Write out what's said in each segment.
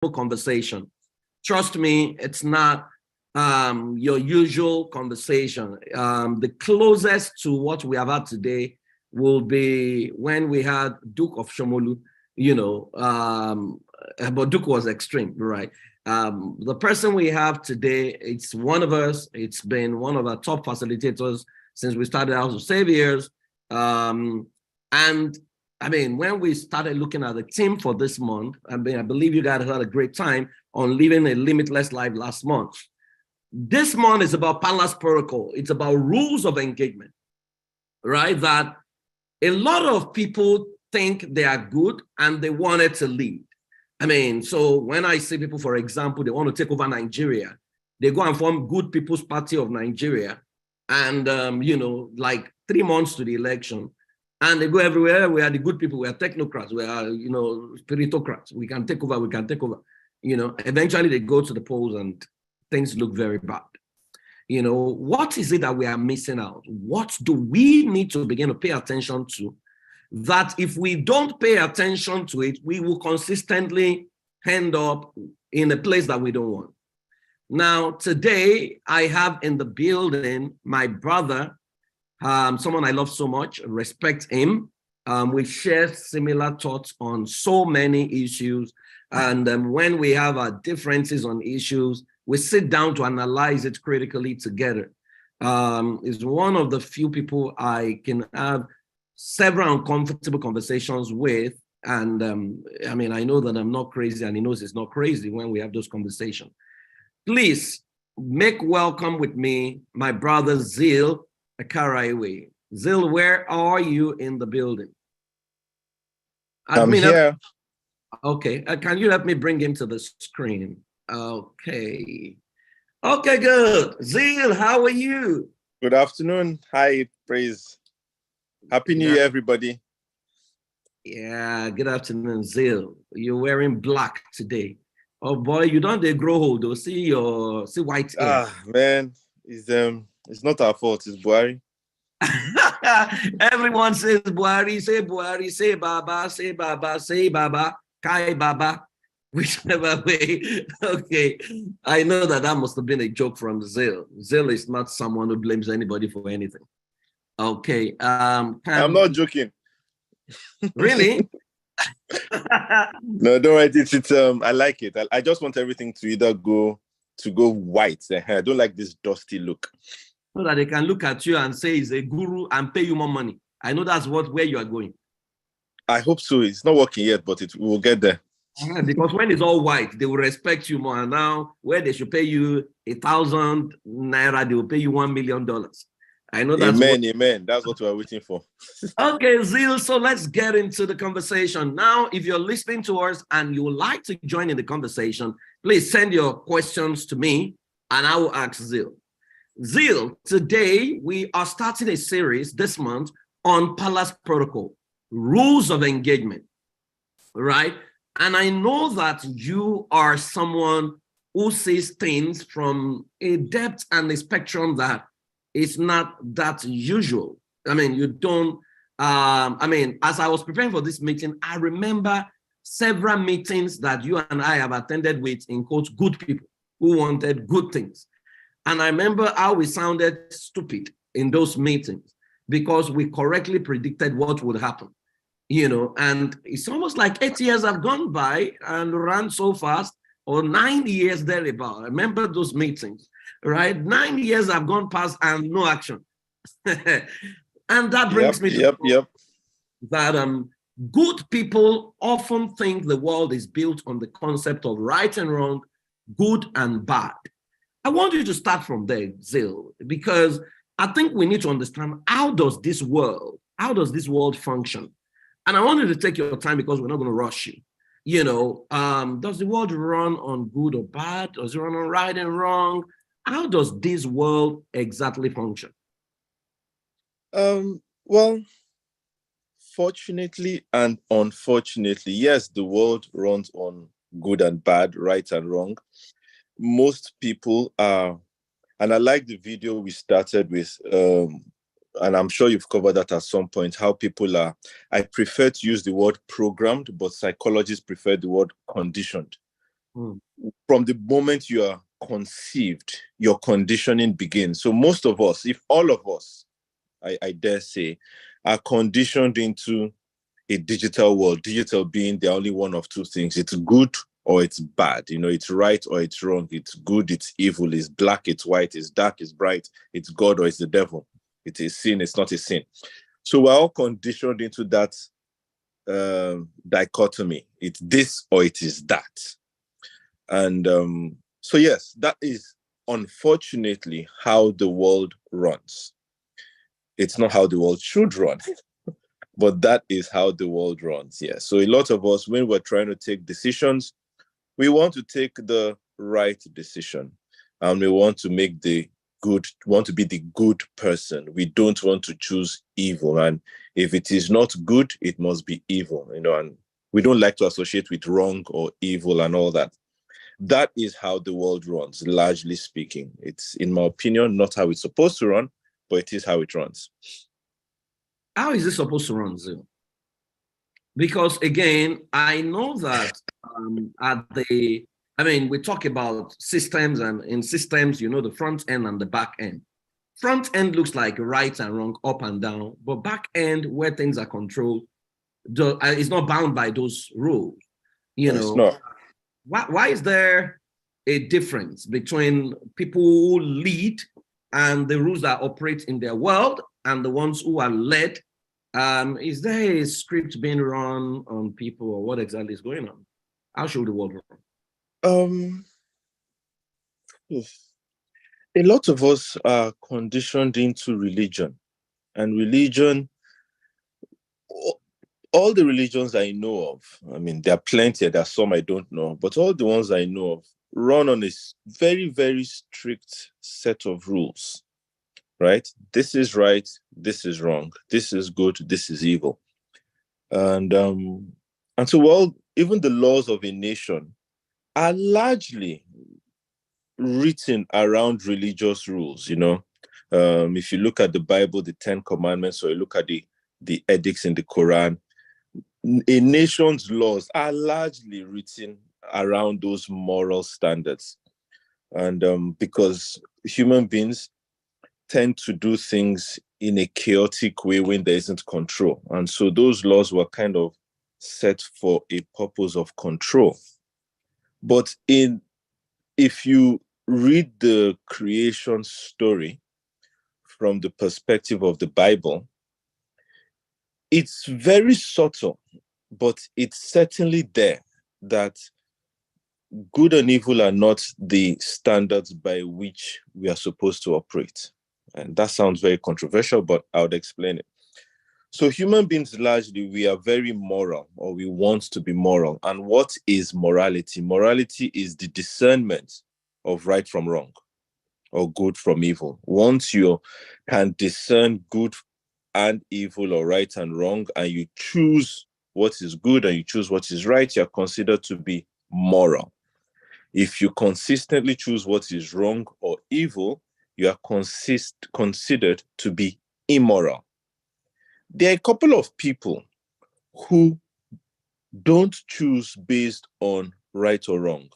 conversation. Trust me, it's not your usual conversation. The closest to what we have had today will be when we had Duke of Shomolu, but Duke was extreme, right? The person we have today, it's one of us. It's been one of our top facilitators since we started House of Saviors. And I mean, when we started looking at the team for this month, I believe you guys had a great time on living a limitless life last month. This month is about Palace Protocol. It's about rules of engagement, right? That a lot of people think they are good and they wanted to lead. I mean, so when I see people, for example, they want to take over Nigeria, they go and form Good People's Party of Nigeria. And, like 3 months to the election, and they go everywhere. We are the good people. We are technocrats. We are, spiritocrats. We can take over. Eventually they go to the polls and things look very bad. What is it that we are missing out? What do we need to begin to pay attention to? That if we don't pay attention to it, we will consistently end up in a place that we don't want. Now, today, I have in the building my brother, someone I love so much, respect him. We share similar thoughts on so many issues. And when we have our differences on issues, we sit down to analyze it critically together. Is one of the few people I can have several uncomfortable conversations with. And I know that I'm not crazy, and he knows it's not crazy when we have those conversations. Please make welcome with me my brother Zeal Akaraiwe. Zeal, where are you in the building? I'm here. Okay, can you help me bring him to the screen? Okay, good. Zeal, how are you? Good afternoon. Hi, praise. Happy New Year, everybody. Yeah, good afternoon, Zeal. You're wearing black today. Oh boy, you don't grow old though. See white hair. Man, it's not our fault, it's Buhari. Everyone says Buhari, say Baba, say Baba, say Baba, Kai Baba, whichever way. Okay, I know that must have been a joke from Zeal. Zeal is not someone who blames anybody for anything. Okay. I'm not joking. Really? No, don't write it. I like it. I just want everything to either go white. I don't like this dusty look. So that they can look at you and say he's a guru and pay you more money. I know that's where you are going. I hope so. It's not working yet, but we will get there. Because when it's all white, they will respect you more. And now, where they should pay you 1,000 naira, they will pay you $1 million. I know that's Amen. That's what we're waiting for. Okay, Zeal. So let's get into the conversation. Now, if you're listening to us and you would like to join in the conversation, please send your questions to me and I will ask Zeal. Zeal, today we are starting a series this month on Palace Protocol, rules of engagement, right? And I know that you are someone who sees things from a depth and a spectrum that it's not that usual. I mean, you don't, as I was preparing for this meeting, I remember several meetings that you and I have attended with, in quotes, good people who wanted good things. And I remember how we sounded stupid in those meetings because we correctly predicted what would happen, and it's almost like 8 years have gone by and ran so fast, or 9 years thereabout. I remember those meetings. Right, 9 years have gone past and no action, and that brings me to that good people often think the world is built on the concept of right and wrong, good and bad. I want you to start from there, Zeal, because I think we need to understand how does this world function, and I want you to take your time because we're not going to rush you. Does the world run on good or bad? Does it run on right and wrong? How does this world exactly function? Well, fortunately and unfortunately, yes, the world runs on good and bad, right and wrong. Most people are, and I like the video we started with, and I'm sure you've covered that at some point, how people are, I prefer to use the word programmed, but psychologists prefer the word conditioned. Mm. From the moment you are conceived, your conditioning begins. So most of us, if all of us, I dare say, are conditioned into a digital world, digital being the only one of two things. It's good or it's bad. It's right or it's wrong. It's good, it's evil. It's black, it's white. It's dark, it's bright. It's God or it's the devil. It is sin, it's not a sin. So we're all conditioned into that dichotomy. It's this or it is that. And so, yes, that is unfortunately how the world runs. It's not how the world should run, but that is how the world runs. Yeah. So a lot of us, when we're trying to take decisions, we want to take the right decision, and we want to make want to be the good person. We don't want to choose evil. And if it is not good, it must be evil, and we don't like to associate with wrong or evil and all that. That is how the world runs, largely speaking. It's, in my opinion, not how it's supposed to run, but it is how it runs. How is it supposed to run, Zeal? Because again, I know that we talk about systems, and in systems, the front end and the back end. Front end looks like right and wrong, up and down, but back end, where things are controlled, is not bound by those rules. It's not. Why is there a difference between people who lead and the rules that operate in their world and the ones who are led? Is there a script being run on people, or what exactly is going on? How should the world run? A lot of us are conditioned into religion, and religion, all the religions I know of, there are plenty, there are some I don't know, but all the ones I know of run on a very, very strict set of rules, right? This is right, this is wrong, this is good, this is evil. And so, even the laws of a nation are largely written around religious rules. If you look at the Bible, the 10 Commandments, or you look at the edicts in the Quran, a nation's laws are largely written around those moral standards. And because human beings tend to do things in a chaotic way when there isn't control. And so those laws were kind of set for a purpose of control. But if you read the creation story from the perspective of the Bible, it's very subtle, but it's certainly there that good and evil are not the standards by which we are supposed to operate. And that sounds very controversial, but I would explain it. So human beings, largely, we are very moral, or we want to be moral. And what is morality? Morality is the discernment of right from wrong, or good from evil. Once you can discern good and evil, or right and wrong, and you choose what is good and you choose what is right, you're considered to be moral. If you consistently choose what is wrong or evil, you are considered to be immoral. There are a couple of people who don't choose based on right or wrong,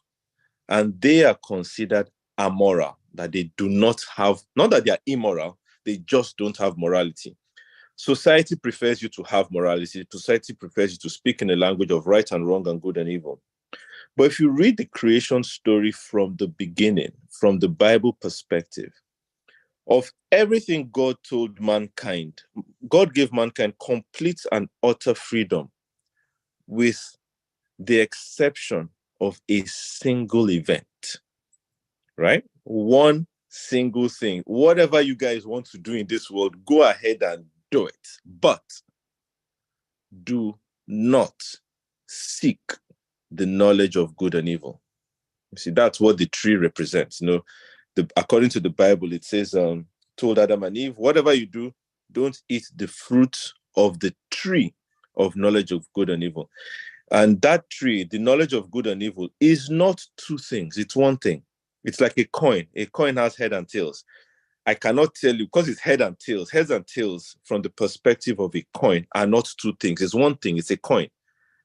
and they are considered amoral, that they do not have, not that they are immoral, they just don't have morality. Society prefers you to have morality. Society prefers you to speak in a language of right and wrong and good and evil. But if you read the creation story from the beginning, from the Bible perspective, of everything God told mankind, God gave mankind complete and utter freedom, with the exception of a single event, right? One single thing. Whatever you guys want to do in this world, go ahead and do it. But do not seek the knowledge of good and evil. You see, that's what the tree represents. According to the Bible, it says, told Adam and Eve, whatever you do, don't eat the fruit of the tree of knowledge of good and evil. And that tree, the knowledge of good and evil, is not two things. It's one thing. It's like a coin. A coin has head and tails. I cannot tell you, because it's head and tails. Heads and tails, from the perspective of a coin, are not two things. It's one thing. It's a coin.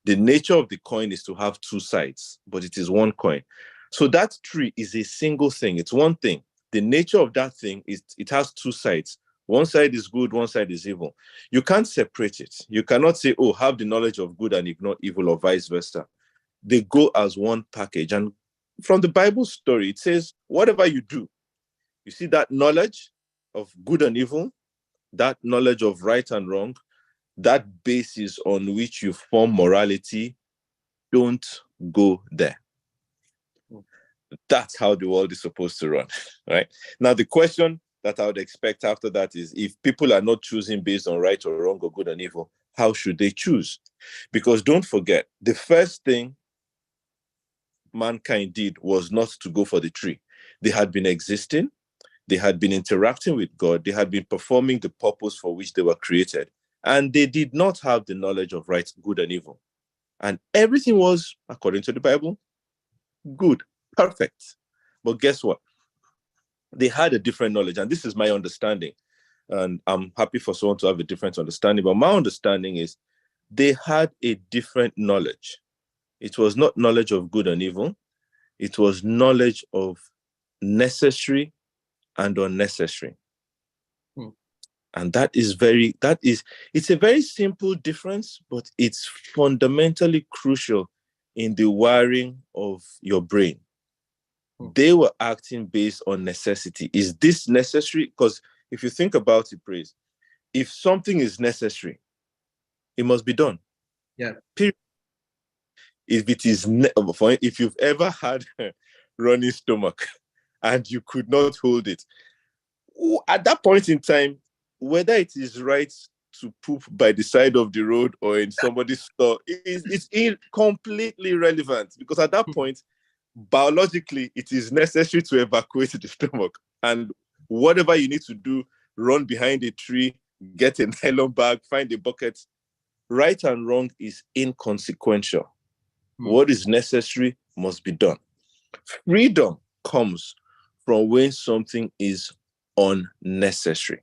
The nature of the coin is to have two sides, but it is one coin. So that tree is a single thing. It's one thing. The nature of that thing is it has two sides. One side is good, one side is evil. You can't separate it. You cannot say, oh, have the knowledge of good and ignore evil, or vice versa. They go as one package. And from the Bible story, it says, whatever you do, you see that knowledge of good and evil, that knowledge of right and wrong, that basis on which you form morality, don't go there. That's how the world is supposed to run, right? Now, the question that I would expect after that is, if people are not choosing based on right or wrong or good and evil, how should they choose? Because don't forget, the first thing mankind did was not to go for the tree. They had been existing, they had been interacting with God, they had been performing the purpose for which they were created, and they did not have the knowledge of right, good, and evil. And everything was, according to the Bible, good, perfect. But guess what? They had a different knowledge, and this is my understanding. And I'm happy for someone to have a different understanding. But my understanding is they had a different knowledge. It was not knowledge of good and evil. It was knowledge of necessary and unnecessary. And it's a very simple difference, but it's fundamentally crucial in the wiring of your brain. They were acting based on necessity. Is this necessary? Because if you think about it, Praise, if something is necessary, it must be done. Yeah. Period. If you've ever had a running stomach and you could not hold it, at that point in time, whether it is right to poop by the side of the road or in somebody's store, it's completely irrelevant, because at that point, biologically, it is necessary to evacuate the stomach. And whatever you need to do, run behind a tree, get a nylon bag, find a bucket. Right and wrong is inconsequential. What is necessary must be done. Freedom comes from when something is unnecessary.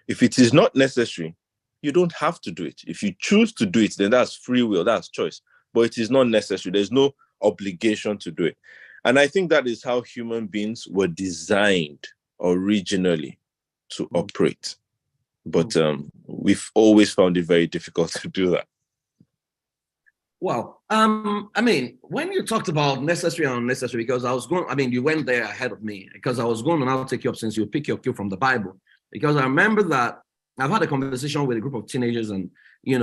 If it is not necessary, you don't have to do it. If you choose to do it, then that's free will, that's choice. But it is not necessary. There's no obligation to do it. And I think that is how human beings were designed originally to operate. But we've always found it very difficult to do that. Well, I mean, when you talked about necessary and unnecessary, because you went there ahead of me, because I was going to now take you up, since you pick your cue from the Bible, because I remember that I've had a conversation with a group of teenagers, and, and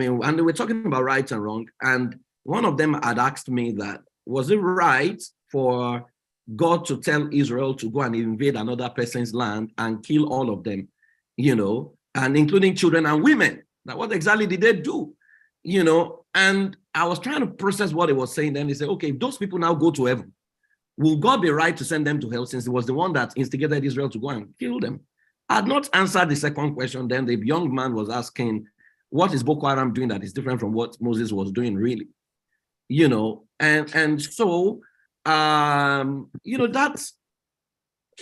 they were talking about right and wrong. And one of them had asked me that, was it right for God to tell Israel to go and invade another person's land and kill all of them, and including children and women? Now, what exactly did they do? And I was trying to process what he was saying. Then he said, okay, if those people now go to heaven, will God be right to send them to hell, since he was the one that instigated Israel to go and kill them? I had not answered the second question. Then the young man was asking, what is Boko Haram doing that is different from what Moses was doing, really? And so, that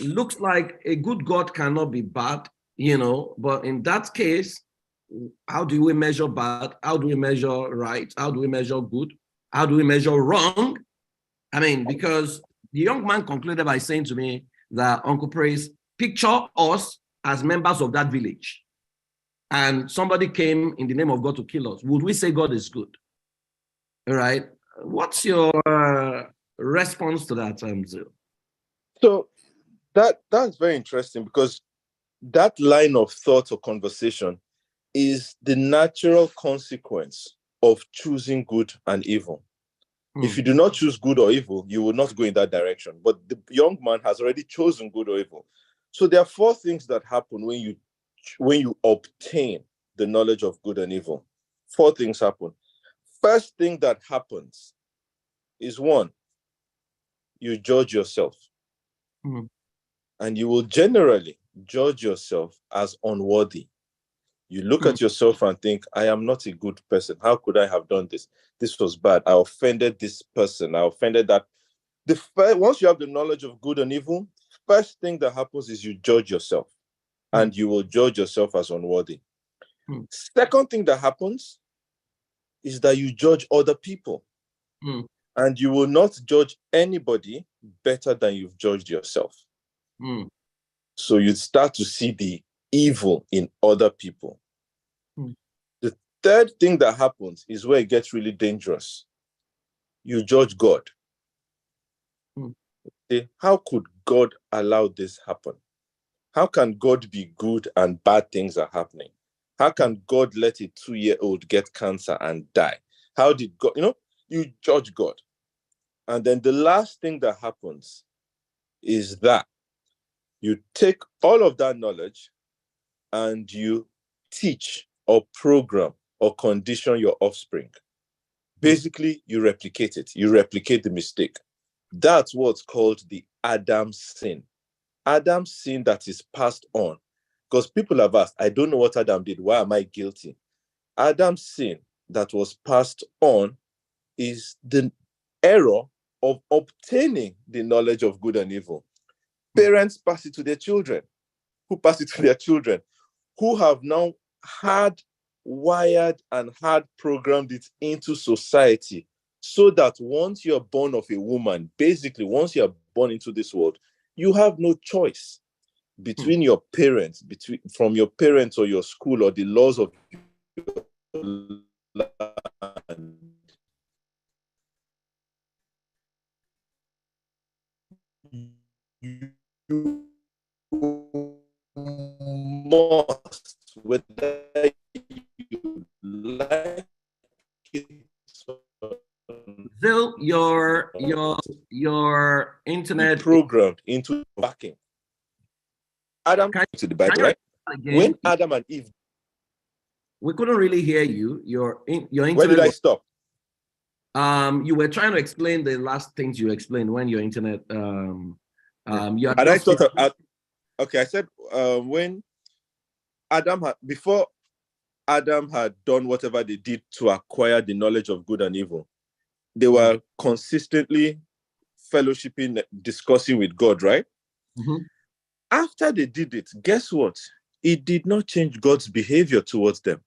looks like a good God cannot be bad, but in that case, how do we measure bad? How do we measure right? How do we measure good? How do we measure wrong? I mean, because the young man concluded by saying to me that, Uncle Praise, picture us as members of that village, and somebody came in the name of God to kill us. Would we say God is good? All right. What's your response to that, Zeal? So that's very interesting, because that line of thought or conversation is the natural consequence of choosing good and evil. If you do not choose good or evil, you will not go in that direction. But the young man has already chosen good or evil. So there are four things that happen when you obtain the knowledge of good and evil. Four things happen. First thing that happens is, one, you judge yourself. And you will generally judge yourself as unworthy. You look at yourself and think, I am not a good person. How could I have done this? This was bad. I offended this person. I offended that. Once you have the knowledge of good and evil, first thing that happens is you judge yourself, and you will judge yourself as unworthy. Second thing that happens is that you judge other people. And you will not judge anybody better than you've judged yourself. So you start to see the evil in other people. The third thing that happens is where it gets really dangerous. You judge God. How could God allow this happen? How can God be good and bad things are happening? How can God let a 2-year-old get cancer and die? How did God, you judge God. And then the last thing that happens is that you take all of that knowledge and you teach or program or condition your offspring. Basically, you replicate it. You replicate the mistake. That's what's called the Adam sin. Adam's sin that is passed on. Because people have asked, I don't know what Adam did. Why am I guilty? Adam's sin that was passed on is the error of obtaining the knowledge of good and evil. Parents pass it to their children, who pass it to their children, who have now wired and hard programmed it into society, so that once you're born of a woman, basically once you're born into this world, you have no choice between your parents, from your parents or your school or the laws of your land. You must, whether you like it Zeal, your internet programmed into backing. Adam came to the Bible, right? When Adam and Eve, we couldn't really hear you. Your internet. Where did I stop? You were trying to explain the last things you explained when your internet. Okay, I said when before Adam had done whatever they did to acquire the knowledge of good and evil, they were consistently fellowshipping, discussing with God, right? After they did it, guess what? It did not change God's behavior towards them.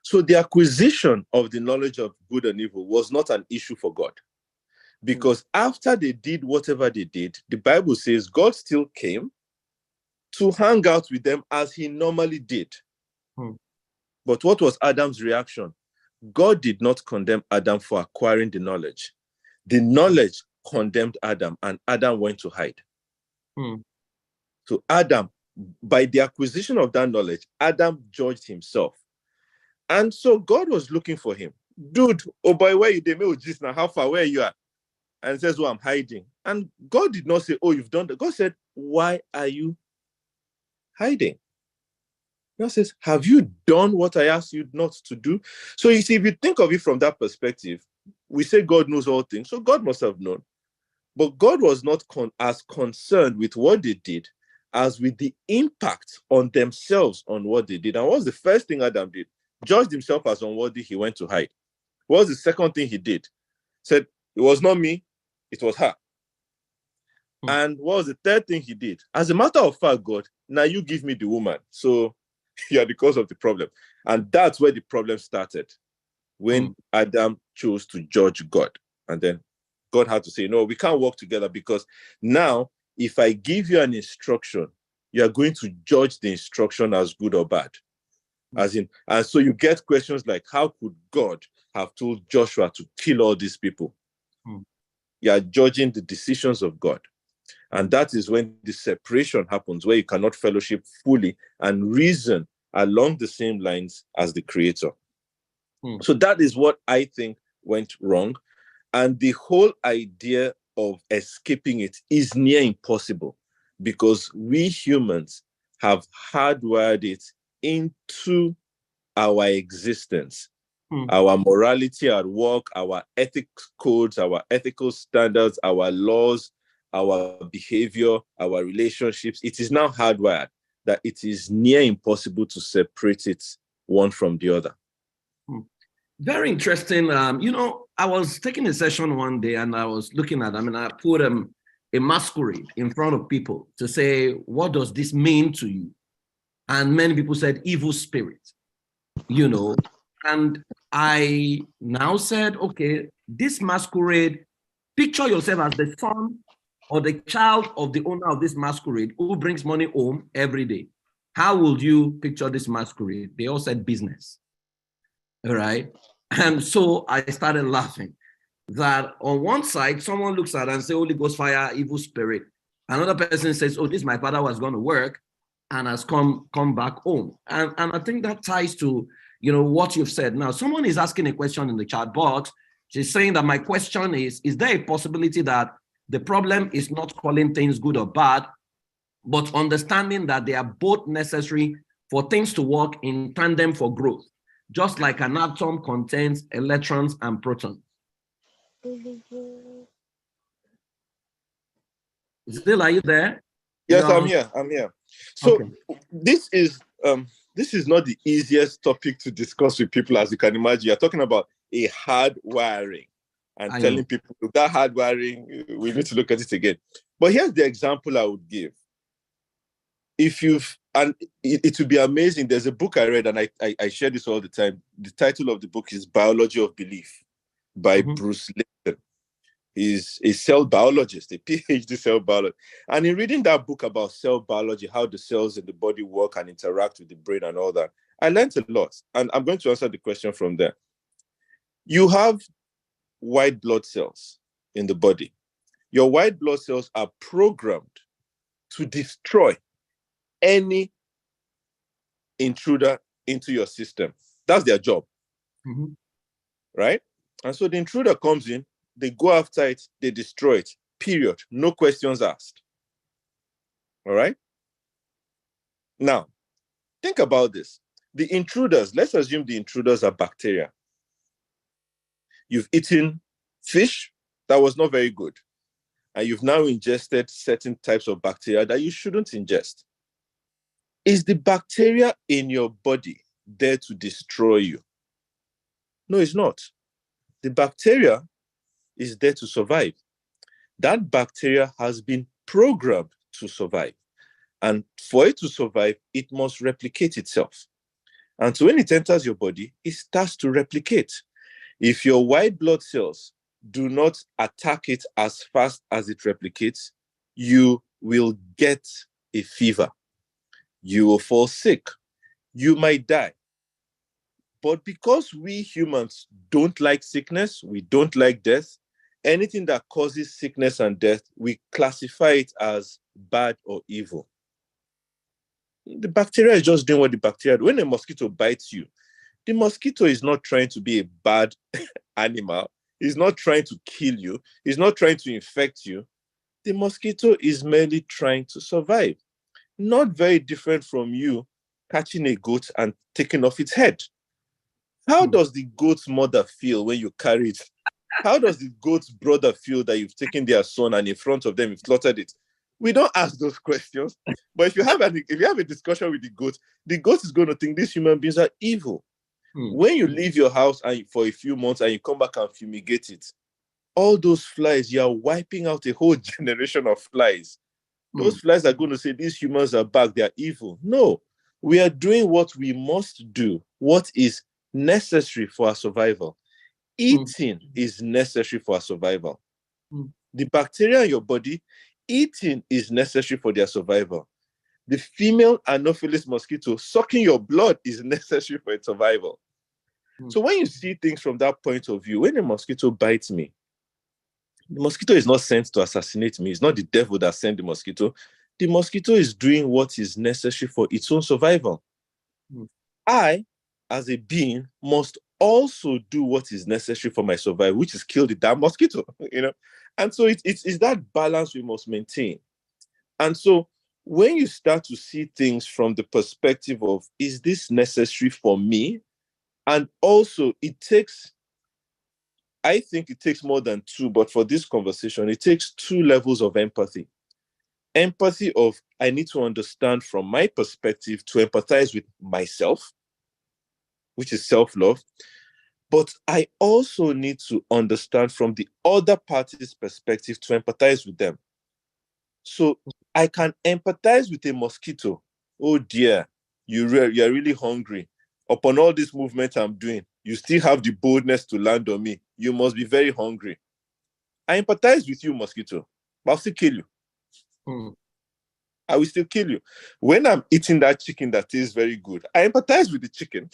So the acquisition of the knowledge of good and evil was not an issue for God. Because after they did whatever they did, the Bible says God still came to hang out with them as he normally did. But what was Adam's reaction? God did not condemn Adam for acquiring the knowledge. The knowledge condemned Adam, and Adam went to hide. So Adam, by the acquisition of that knowledge, Adam judged himself. And so God was looking for him. Dude, oh boy, where you? They may just now, how far, where you are? And he says, I'm hiding. And God did not say, oh, you've done that. God said, why are you hiding? God says, have you done what I asked you not to do? So you see, if you think of it from that perspective, we say God knows all things. So God must have known. But God was not as concerned with what they did as with the impact on themselves on what they did. And what was the first thing Adam did? Judged himself as unworthy, he went to hide. What was the second thing he did? Said, it was not me, it was her. And what was the third thing he did? As a matter of fact, God, now you give me the woman. So you are the cause of the problem. And that's where the problem started. When Adam chose to judge God. And then God had to say, no, we can't work together, because now if I give you an instruction, you are going to judge the instruction as good or bad. And so you get questions like, how could God have told Joshua to kill all these people? You are judging the decisions of God. And that is when the separation happens, where you cannot fellowship fully and reason along the same lines as the Creator. So that is what I think went wrong. And the whole idea of escaping it is near impossible, because we humans have hardwired it into our existence, our morality at work, our ethics codes, our ethical standards, our laws, our behavior, our relationships. It is now hardwired that it is near impossible to separate it one from the other. Very interesting. I was taking a session one day and I was looking at, I put a masquerade in front of people to say, what does this mean to you? And many people said evil spirit, and I now said, okay, this masquerade, picture yourself as the son or the child of the owner of this masquerade who brings money home every day. How would you picture this masquerade? They all said business. All right. And so I started laughing that on one side, someone looks at it and say, Holy Ghost fire, evil spirit. Another person says, oh, this my father was going to work and has come back home. And I think that ties to, what you've said. Now, someone is asking a question in the chat box. She's saying that my question is there a possibility that the problem is not calling things good or bad, but understanding that they are both necessary for things to work in tandem for growth, just like an atom contains electrons and protons? Zeal, are you there? Yes, I'm here. So okay. This is not the easiest topic to discuss with people, as you can imagine. You're talking about a hard wiring and telling people that hard wiring, we need to look at it again. But here's the example I would give. It would be amazing. There's a book I read, and I share this all the time. The title of the book is Biology of Belief by Bruce Lipton. He's a cell biologist, a PhD cell biologist. And in reading that book about cell biology, how the cells in the body work and interact with the brain and all that, I learned a lot. And I'm going to answer the question from there. You have white blood cells in the body. Your white blood cells are programmed to destroy any intruder into your system. That's their job, right? And so the intruder comes in, they go after it, they destroy it, period. No questions asked. All right? Now, think about this. The intruders, let's assume the intruders are bacteria. You've eaten fish that was not very good, and you've now ingested certain types of bacteria that you shouldn't ingest. Is the bacteria in your body there to destroy you? No, it's not. The bacteria is there to survive. That bacteria has been programmed to survive. And for it to survive, it must replicate itself. And so when it enters your body, it starts to replicate. If your white blood cells do not attack it as fast as it replicates, you will get a fever. You will fall sick. You might die. But because we humans don't like sickness, we don't like death, anything that causes sickness and death, we classify it as bad or evil. The bacteria is just doing what the bacteria do. When a mosquito bites you, the mosquito is not trying to be a bad animal. It's not trying to kill you. It's not trying to infect you. The mosquito is merely trying to survive. Not very different from you catching a goat and taking off its head. How does the goat's mother feel when you carry it? How does the goat's brother feel that you've taken their son and in front of them you've slaughtered it? We don't ask those questions. But if you have a discussion with the goat is going to think these human beings are evil. When you leave your house for a few months and you come back and fumigate it, all those flies, you are wiping out a whole generation of flies. Those flies are going to say these humans are back, they are evil. No, we are doing what we must do, what is necessary for our survival. Eating is necessary for our survival. The bacteria in your body, eating is necessary for their survival. The female Anopheles mosquito sucking your blood is necessary for its survival. So when you see things from that point of view, when a mosquito bites me, the mosquito is not sent to assassinate me. It's not the devil that sent the mosquito. The mosquito is doing what is necessary for its own survival. I, as a being, must also do what is necessary for my survival, which is kill the damn mosquito, And so it's that balance we must maintain. And so when you start to see things from the perspective of, is this necessary for me? And also I think it takes more than two, but for this conversation, it takes two levels of empathy. Empathy of, I need to understand from my perspective to empathize with myself, which is self-love. But I also need to understand from the other party's perspective to empathize with them. So I can empathize with a mosquito. Oh dear, you're really hungry. Upon all this movement I'm doing, you still have the boldness to land on me. You must be very hungry. I empathize with you, mosquito, but I'll still kill you. I will still kill you. When I'm eating that chicken that tastes very good, I empathize with the chicken.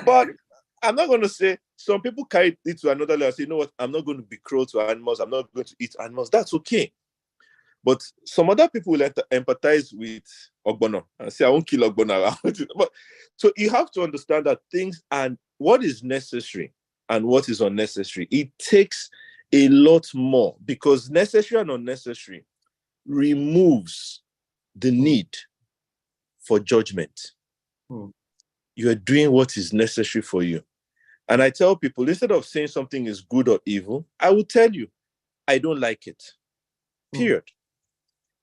But I'm not going to say, some people carry it to another level and say, you know what, I'm not going to be cruel to animals. I'm not going to eat animals. That's okay. But some other people will empathize with Ogbono and say, I won't kill Ogbono. But, so you have to understand that things and what is necessary and what is unnecessary, it takes a lot more, because necessary and unnecessary removes the need for judgment. You are doing what is necessary for you. And I tell people, instead of saying something is good or evil, I will tell you, I don't like it. Period.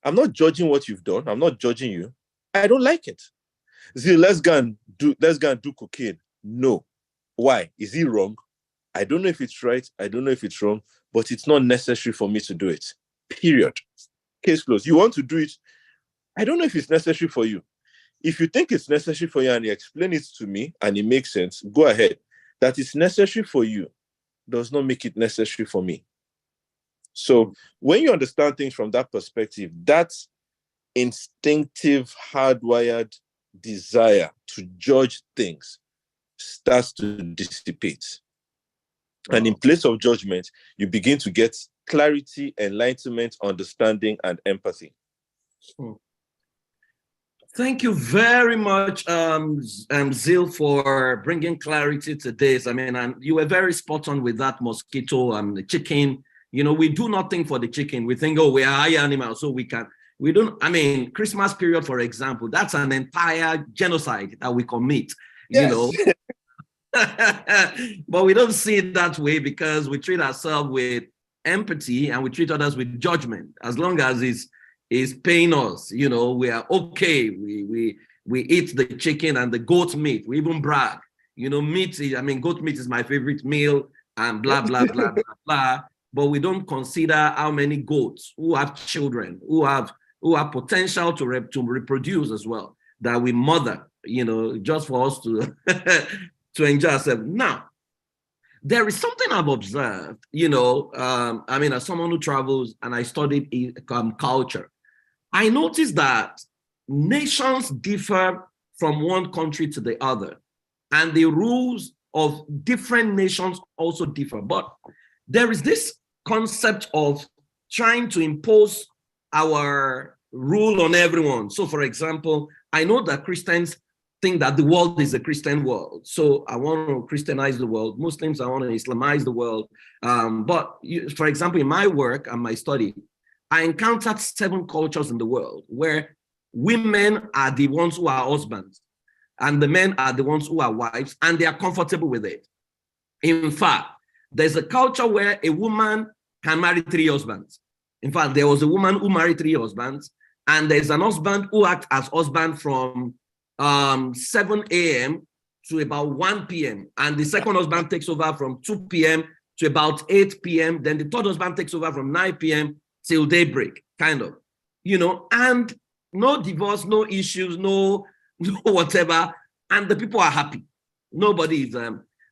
I'm not judging what you've done. I'm not judging you. I don't like it. Zeal, let's go and do cocaine. No. Why? Is it wrong? I don't know if it's right. I don't know if it's wrong, but it's not necessary for me to do it. Period. Case closed. You want to do it? I don't know if it's necessary for you. If you think it's necessary for you and you explain it to me and it makes sense, go ahead. That it's necessary for you does not make it necessary for me. So when you understand things from that perspective, that instinctive, hardwired desire to judge things starts to dissipate. And in place of judgment, you begin to get clarity, enlightenment, understanding, and empathy. Thank you very much, Zeal, for bringing clarity to this. I mean, and you were very spot on with that mosquito and the chicken. You know, we do nothing for the chicken. We think, oh, we are higher animals, so we can. We don't, I mean, Christmas period, for example, that's an entire genocide that we commit, you know. But we don't see it that way because we treat ourselves with empathy and we treat others with judgment. As long as it's paying us, you know, we are okay. We eat the chicken and the goat meat. We even brag, you know, goat meat is my favorite meal and blah, blah, blah, blah, blah. But we don't consider how many goats who have children, who have potential to reproduce as well, that we mother, you know, just for us to to enjoy ourselves. Now, there is something I've observed, you know, I mean, as someone who travels and I studied culture, I noticed that nations differ from one country to the other, and the rules of different nations also differ. But there is this concept of trying to impose our rule on everyone. So, for example, I know that Christians think that the world is a Christian world. So I want to Christianize the world. Muslims, I want to Islamize the world. For example, in my work and my study, I encountered 7 cultures in the world where women are the ones who are husbands and the men are the ones who are wives, and they are comfortable with it. In fact, there's a culture where a woman can marry 3 husbands. In fact, there was a woman who married 3 husbands, and there's an husband who acts as husband from 7 a.m. to about 1 p.m. And the second husband takes over from 2 p.m. to about 8 p.m. Then the third husband takes over from 9 p.m. till daybreak, kind of, you know, and no divorce, no issues, no whatever. And the people are happy. Nobody is.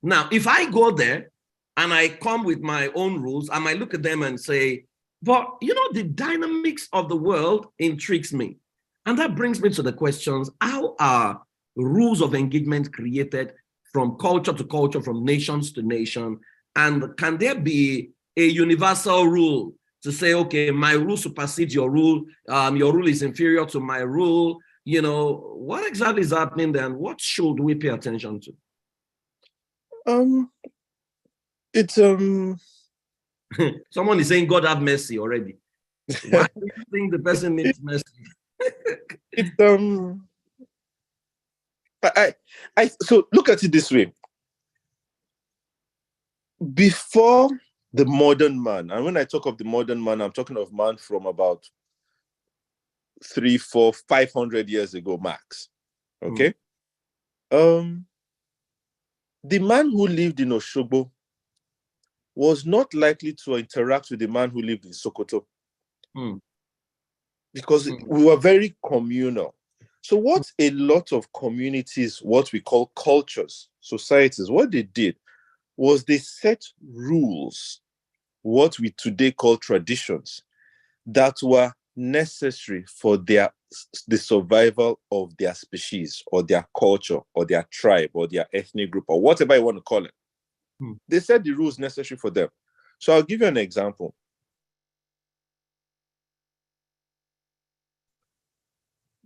Now, if I go there and I come with my own rules, I might look at them and say, but, you know, the dynamics of the world intrigues me. And that brings me to the questions: how are rules of engagement created from culture to culture, from nations to nation? And can there be a universal rule to say, okay, my rule supersedes your rule is inferior to my rule? You know, what exactly is happening there, and what should we pay attention to? Someone is saying God have mercy already. Why do you think the person needs mercy? So look at it this way. Before the modern man, and when I talk of the modern man, I'm talking of man from about 300, 400, 500 years ago max. Okay. The man who lived in Oshobo was not likely to interact with the man who lived in Sokoto. Because we were very communal. So what a lot of communities, what we call cultures, societies, what they did was they set rules, what we today call traditions, that were necessary for the survival of their species or their culture or their tribe or their ethnic group or whatever you want to call it. They set the rules necessary for them. So I'll give you an example.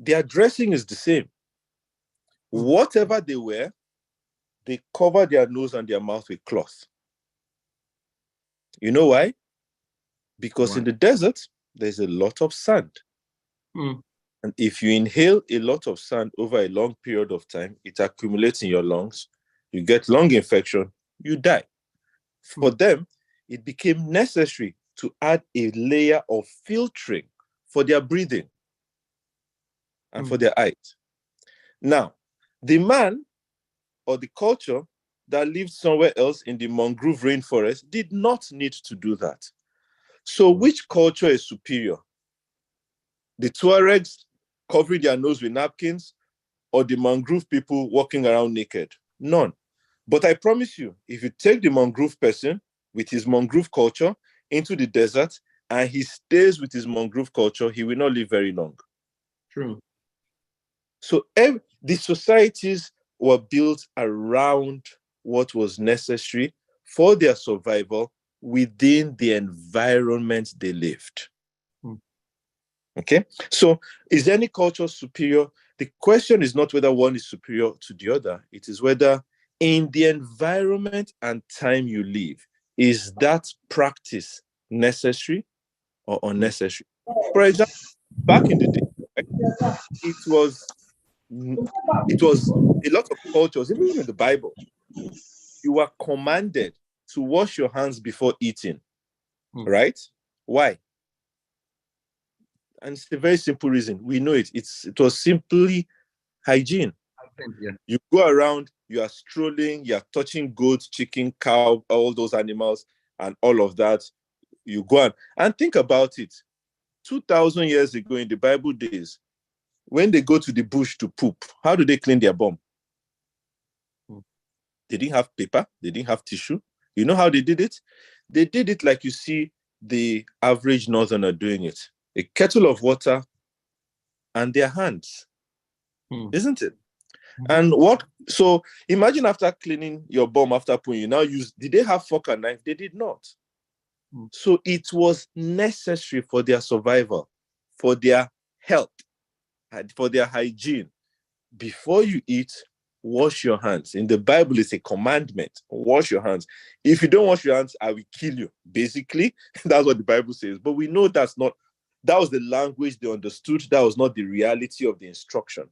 Their dressing is the same. Whatever they wear, they cover their nose and their mouth with cloth. You know why? Because in the desert, there's a lot of sand. And if you inhale a lot of sand over a long period of time, it accumulates in your lungs, you get lung infection, you die. For them, it became necessary to add a layer of filtering for their breathing and for their eyes. Now, the man or the culture that lived somewhere else in the mangrove rainforest did not need to do that. So which culture is superior? The Tuaregs covering their nose with napkins or the mangrove people walking around naked? None. But I promise you, if you take the mangrove person with his mangrove culture into the desert and he stays with his mangrove culture, he will not live very long. True. So the societies were built around what was necessary for their survival within the environment they lived. Okay, so is any culture superior? The question is not whether one is superior to the other. It is whether in the environment and time you live, is that practice necessary or unnecessary? For example, back in the day, it was a lot of cultures, even in the Bible, you were commanded to wash your hands before eating, right? Why? And it's a very simple reason. We know it. It was simply hygiene. Yeah. You go around, you are strolling, you are touching goats, chicken, cow, all those animals, and all of that. You go on and think about it. 2,000 years ago in the Bible days, when they go to the bush to poop, how do they clean their bum? They didn't have paper. They didn't have tissue. You know how they did it? They did it like you see the average northerner doing it. A kettle of water and their hands, isn't it? And so imagine after cleaning your bum after pooing, you now did they have fork and knife? They did not. So it was necessary for their survival, for their health, for their hygiene. Before you eat, wash your hands. In the Bible, it's a commandment. Wash your hands. If you don't wash your hands, I will kill you. Basically, that's what the Bible says. But we know that was the language they understood. That was not the reality of the instruction.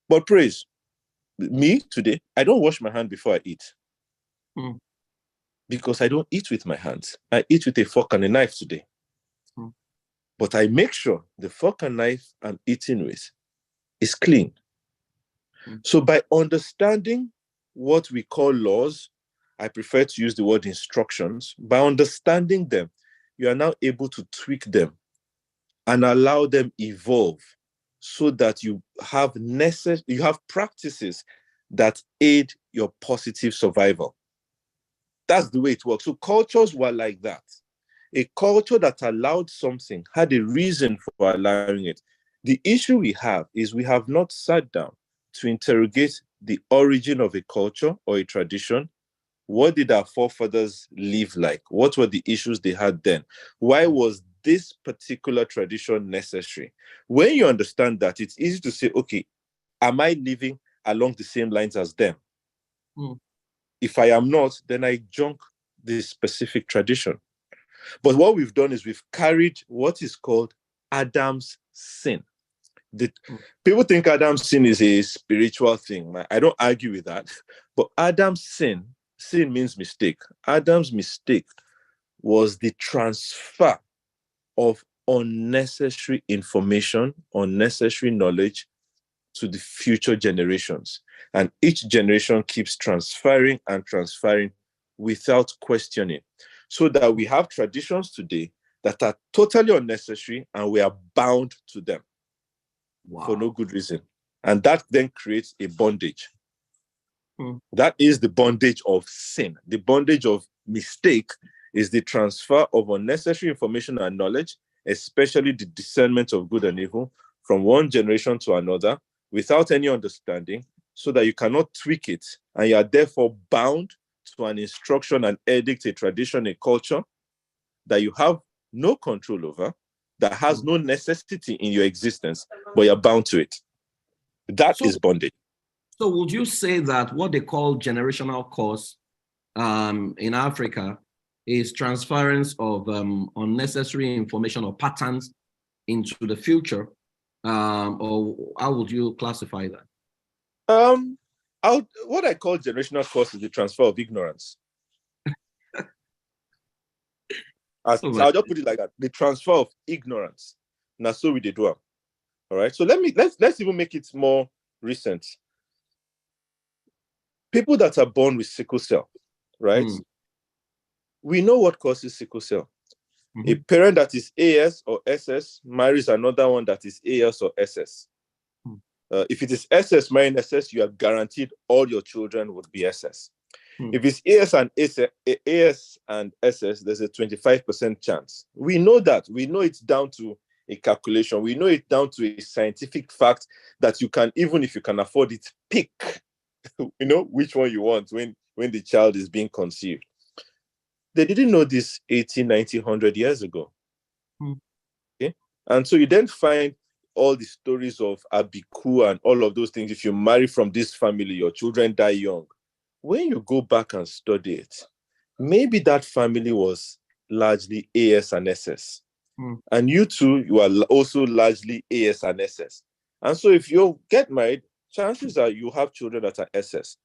But praise, me today, I don't wash my hand before I eat. Because I don't eat with my hands. I eat with a fork and a knife today. But I make sure the fork and knife I'm eating with is clean. So by understanding what we call laws, I prefer to use the word instructions. By understanding them, you are now able to tweak them and allow them evolve so that you have practices that aid your positive survival. That's the way it works. So cultures were like that. A culture that allowed something had a reason for allowing it. The issue we have is we have not sat down to interrogate the origin of a culture or a tradition. What did our forefathers live like? What were the issues they had then? Why was this particular tradition necessary? When you understand that, it's easy to say, okay, am I living along the same lines as them? If I am not, then I junk this specific tradition. But what we've done is we've carried what is called Adam's sin. People think Adam's sin is a spiritual thing. I don't argue with that. But Adam's sin means mistake. Adam's mistake was the transfer of unnecessary information, unnecessary knowledge to the future generations. And each generation keeps transferring and transferring without questioning. So that we have traditions today that are totally unnecessary and we are bound to them. for no good reason. And that then creates a bondage. Hmm. That is the bondage of sin. The bondage of mistake is the transfer of unnecessary information and knowledge, especially the discernment of good and evil, from one generation to another without any understanding, so that you cannot tweak it, and you are therefore bound to an instruction, an edict, a tradition, a culture that you have no control over, that has no necessity in your existence, but you're bound to it. That is bondage. So would you say that what they call generational curse in Africa is transference of unnecessary information or patterns into the future? Or how would you classify that? What I call generational curse is the transfer of ignorance. I'll just put it like that: the transfer of ignorance. Now, so we did well. All right. So let's even make it more recent. People that are born with sickle cell, right? We know what causes sickle cell. A parent that is AS or SS marries another one that is AS or SS. If it is SS marrying SS, you are guaranteed all your children would be SS. If it's AS and SS, there's a 25% chance. We know that. We know it's down to a calculation. We know it's down to a scientific fact that you can, even if you can afford it, pick, which one you want when the child is being conceived. They didn't know this 80, 90, 100 years ago. Okay? And so you then find all the stories of Abiku and all of those things. If you marry from this family, your children die young. When you go back and study it, maybe that family was largely AS and SS. And you too, you are also largely AS and SS. And so if you get married, chances are you have children that are SS.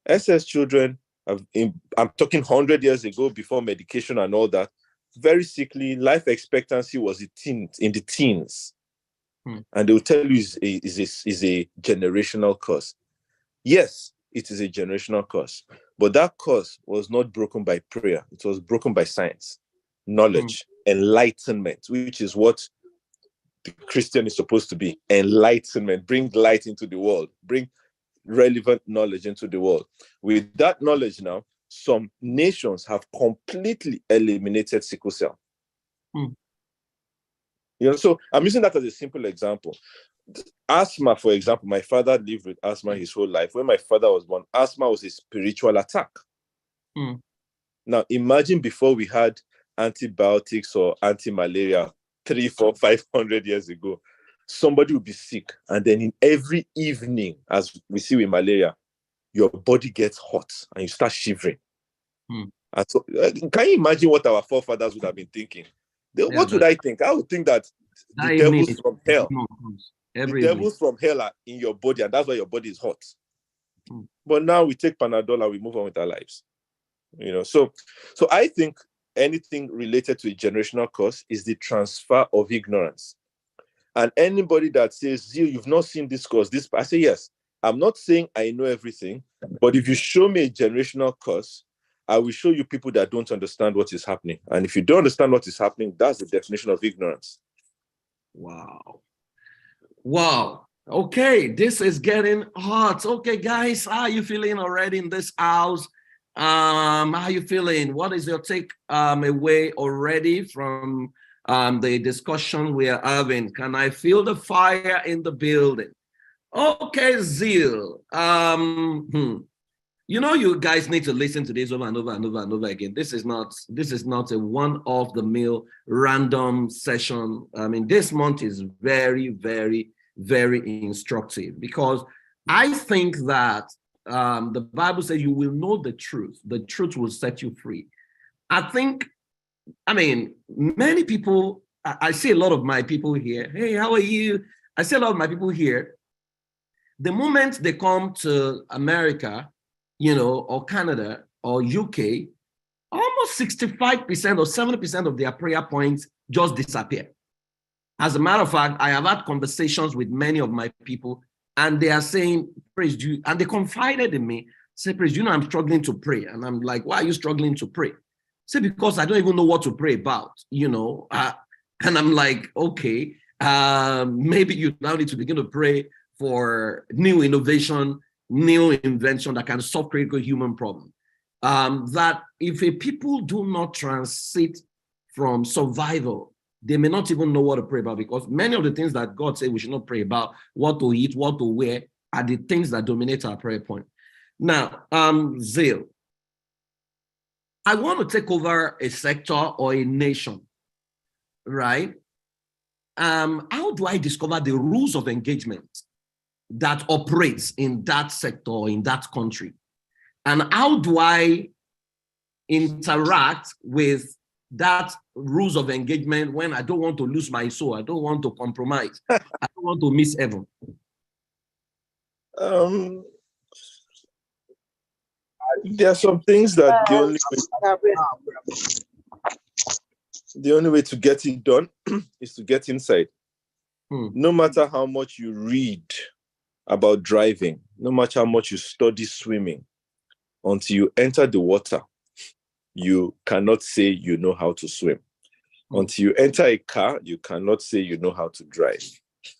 SS children, I'm talking 100 years ago, before medication and all that, very sickly, life expectancy was in the teens. And they will tell you is a generational curse. Yes, it is a generational curse, but that curse was not broken by prayer. It was broken by science, knowledge, enlightenment, which is what the Christian is supposed to be. Enlightenment, bring light into the world, bring relevant knowledge into the world. With that knowledge now, some nations have completely eliminated sickle cell. So I'm using that as a simple example. Asthma, for example, my father lived with asthma his whole life. When my father was born, asthma was a spiritual attack. Now, imagine before we had antibiotics or anti-malaria 300, 400, 500 years ago, somebody would be sick. And then in every evening, as we see with malaria, your body gets hot and you start shivering. And so, can you imagine what our forefathers would have been thinking? What would I think? I would think that the devils from hell, the devils from hell are in your body, and that's why your body is hot. But now we take Panadol and we move on with our lives. So I think anything related to a generational curse is the transfer of ignorance. And anybody that says, Zeal, you've not seen this curse, I say, yes. I'm not saying I know everything, but if you show me a generational curse, I will show you people that don't understand what is happening. And if you don't understand what is happening, that's the definition of ignorance. Wow. Okay, this is getting hot. Okay, guys, how are you feeling already in this house? How are you feeling? What is your take away already from the discussion we are having? Can I feel the fire in the building? Okay, Zeal. You guys need to listen to this over and over and over and over again. This is not a one-off-the-mill random session. I mean, this month is very, very, very instructive, because I think that the Bible says you will know the truth will set you free. Many people, I see a lot of my people here. Hey, how are you? I see a lot of my people here. The moment they come to America, or Canada or UK, almost 65% or 70% of their prayer points just disappear. As a matter of fact, I have had conversations with many of my people, and they are saying, praise you, and they confided in me, say, praise you, I'm struggling to pray. And I'm like, why are you struggling to pray? Say, because I don't even know what to pray about, and I'm like, okay. maybe you now need to begin to pray for new innovation, new invention that can solve critical human problems. That if a people do not transit from survival, they may not even know what to pray about, because many of the things that God said we should not pray about, what to eat, what to wear, are the things that dominate our prayer point. Now, Zeal, I want to take over a sector or a nation, right? How do I discover the rules of engagement that operates in that sector or in that country? And how do I interact with that rules of engagement when I don't want to lose my soul? I don't want to compromise. I don't want to miss heaven. There are some things that the only way to get it done is to get inside. No matter how much you read about driving, no matter how much you study swimming, until you enter the water, you cannot say you know how to swim. Until you enter a car, you cannot say you know how to drive.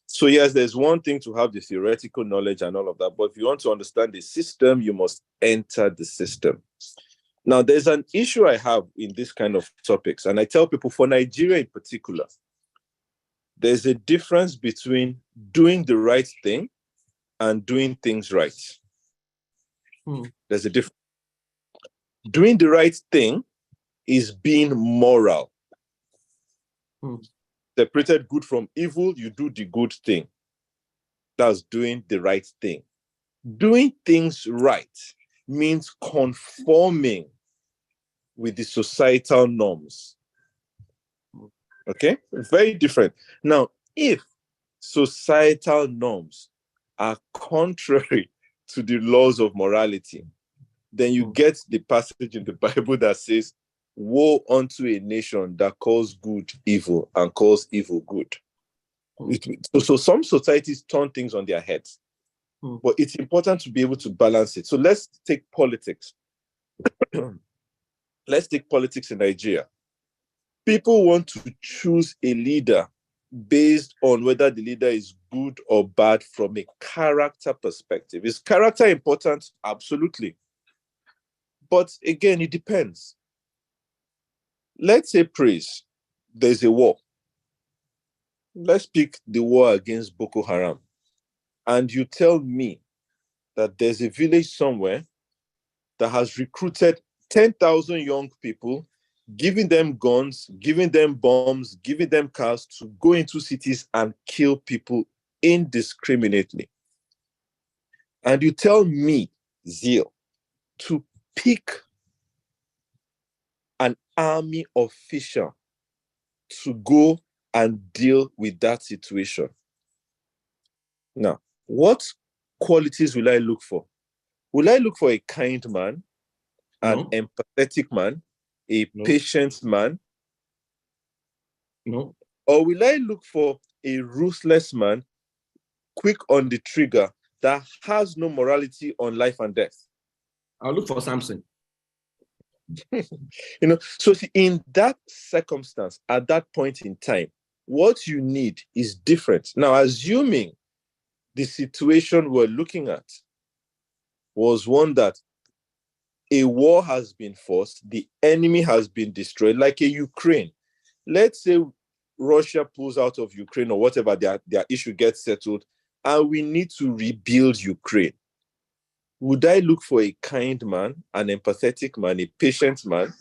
So yes, there's one thing to have the theoretical knowledge and all of that, but if you want to understand the system, you must enter the system. Now, there's an issue I have in this kind of topics, and I tell people, for Nigeria in particular, there's a difference between doing the right thing and doing things right. There's a difference. Doing the right thing is being moral. Separated good from evil, you do the good thing. That's doing the right thing. Doing things right means conforming with the societal norms. Okay? Very different. Now, if societal norms are contrary to the laws of morality, then you get the passage in the Bible that says, woe unto a nation that calls good evil and calls evil good. So some societies turn things on their heads, but it's important to be able to balance it. So let's take politics. Let's take politics in Nigeria. People want to choose a leader based on whether the leader is good or bad from a character perspective. Is character important? Absolutely. But again, it depends. Let's say, praise, there's a war. Let's pick the war against Boko Haram. And you tell me that there's a village somewhere that has recruited 10,000 young people, giving them guns, giving them bombs, giving them cars to go into cities and kill people indiscriminately. And you tell me, Zeal, to pick an army official to go and deal with that situation. Now, what qualities will I look for? Will I look for a kind man, an empathetic man, a patient man? No. Or will I look for a ruthless man, quick on the trigger, that has no morality on life and death? I'll look for Samson. So in that circumstance, at that point in time, what you need is different. Now, assuming the situation we're looking at was one that a war has been fought, the enemy has been destroyed, like a Ukraine. Let's say Russia pulls out of Ukraine or whatever, their issue gets settled, and we need to rebuild Ukraine. Would I look for a kind man, an empathetic man, a patient man?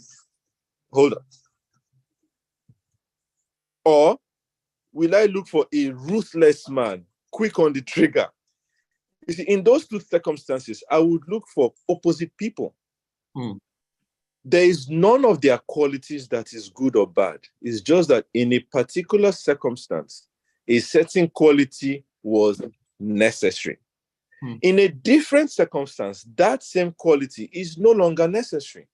Hold on. Or will I look for a ruthless man, quick on the trigger? You see, in those two circumstances, I would look for opposite people. There is none of their qualities that is good or bad. It's just that in a particular circumstance, a certain quality was necessary. In a different circumstance, that same quality is no longer necessary.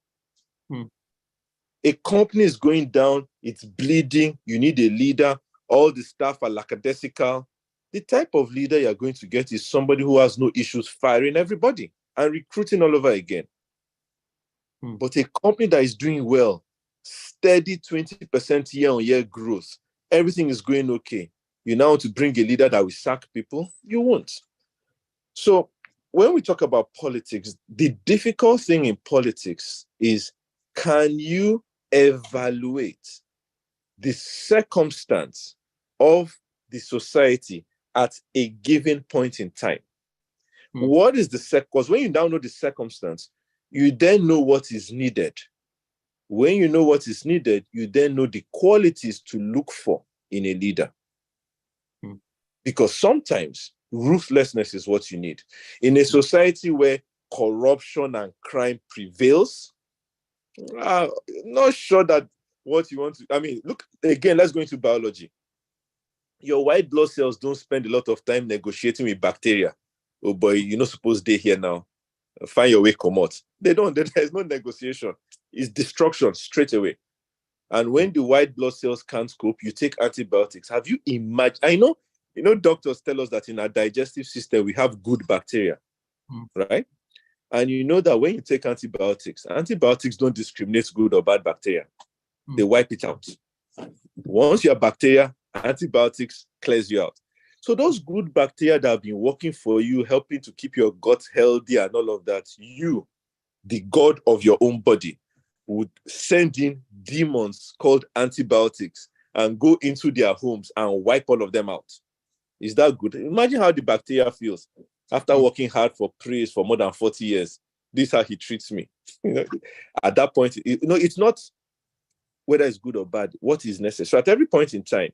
A company is going down, it's bleeding, you need a leader, all the staff are lackadaisical. The type of leader you're going to get is somebody who has no issues firing everybody and recruiting all over again. But a company that is doing well, steady 20% year-on-year growth, everything is going okay, You now want to bring a leader that will sack people? You won't. So when we talk about politics, the difficult thing in politics is, can you evaluate the circumstance of the society at a given point in time? What is the because when you now know the circumstance, you then know what is needed. When you know what is needed, you then know the qualities to look for in a leader. Because sometimes ruthlessness is what you need. In a society where corruption and crime prevails, not sure that what you want to, I mean, look, again, let's go into biology. Your white blood cells don't spend a lot of time negotiating with bacteria. Oh boy, you're not supposed to stay here now. Find your way, come out. They don't, there's no negotiation. It's destruction straight away. And when the white blood cells can't cope, you take antibiotics. Have you imagined? I know, doctors tell us that in our digestive system, we have good bacteria, right? And you know that when you take antibiotics don't discriminate good or bad bacteria. They wipe it out. Once you have bacteria, antibiotics clears you out. So those good bacteria that have been working for you, helping to keep your gut healthy and all of that, you, the god of your own body, would send in demons called antibiotics and go into their homes and wipe all of them out. Is that good? Imagine how the bacteria feels after working hard for praise for more than 40 years. This is how he treats me. At that point, it's not whether it's good or bad, what is necessary. So at every point in time,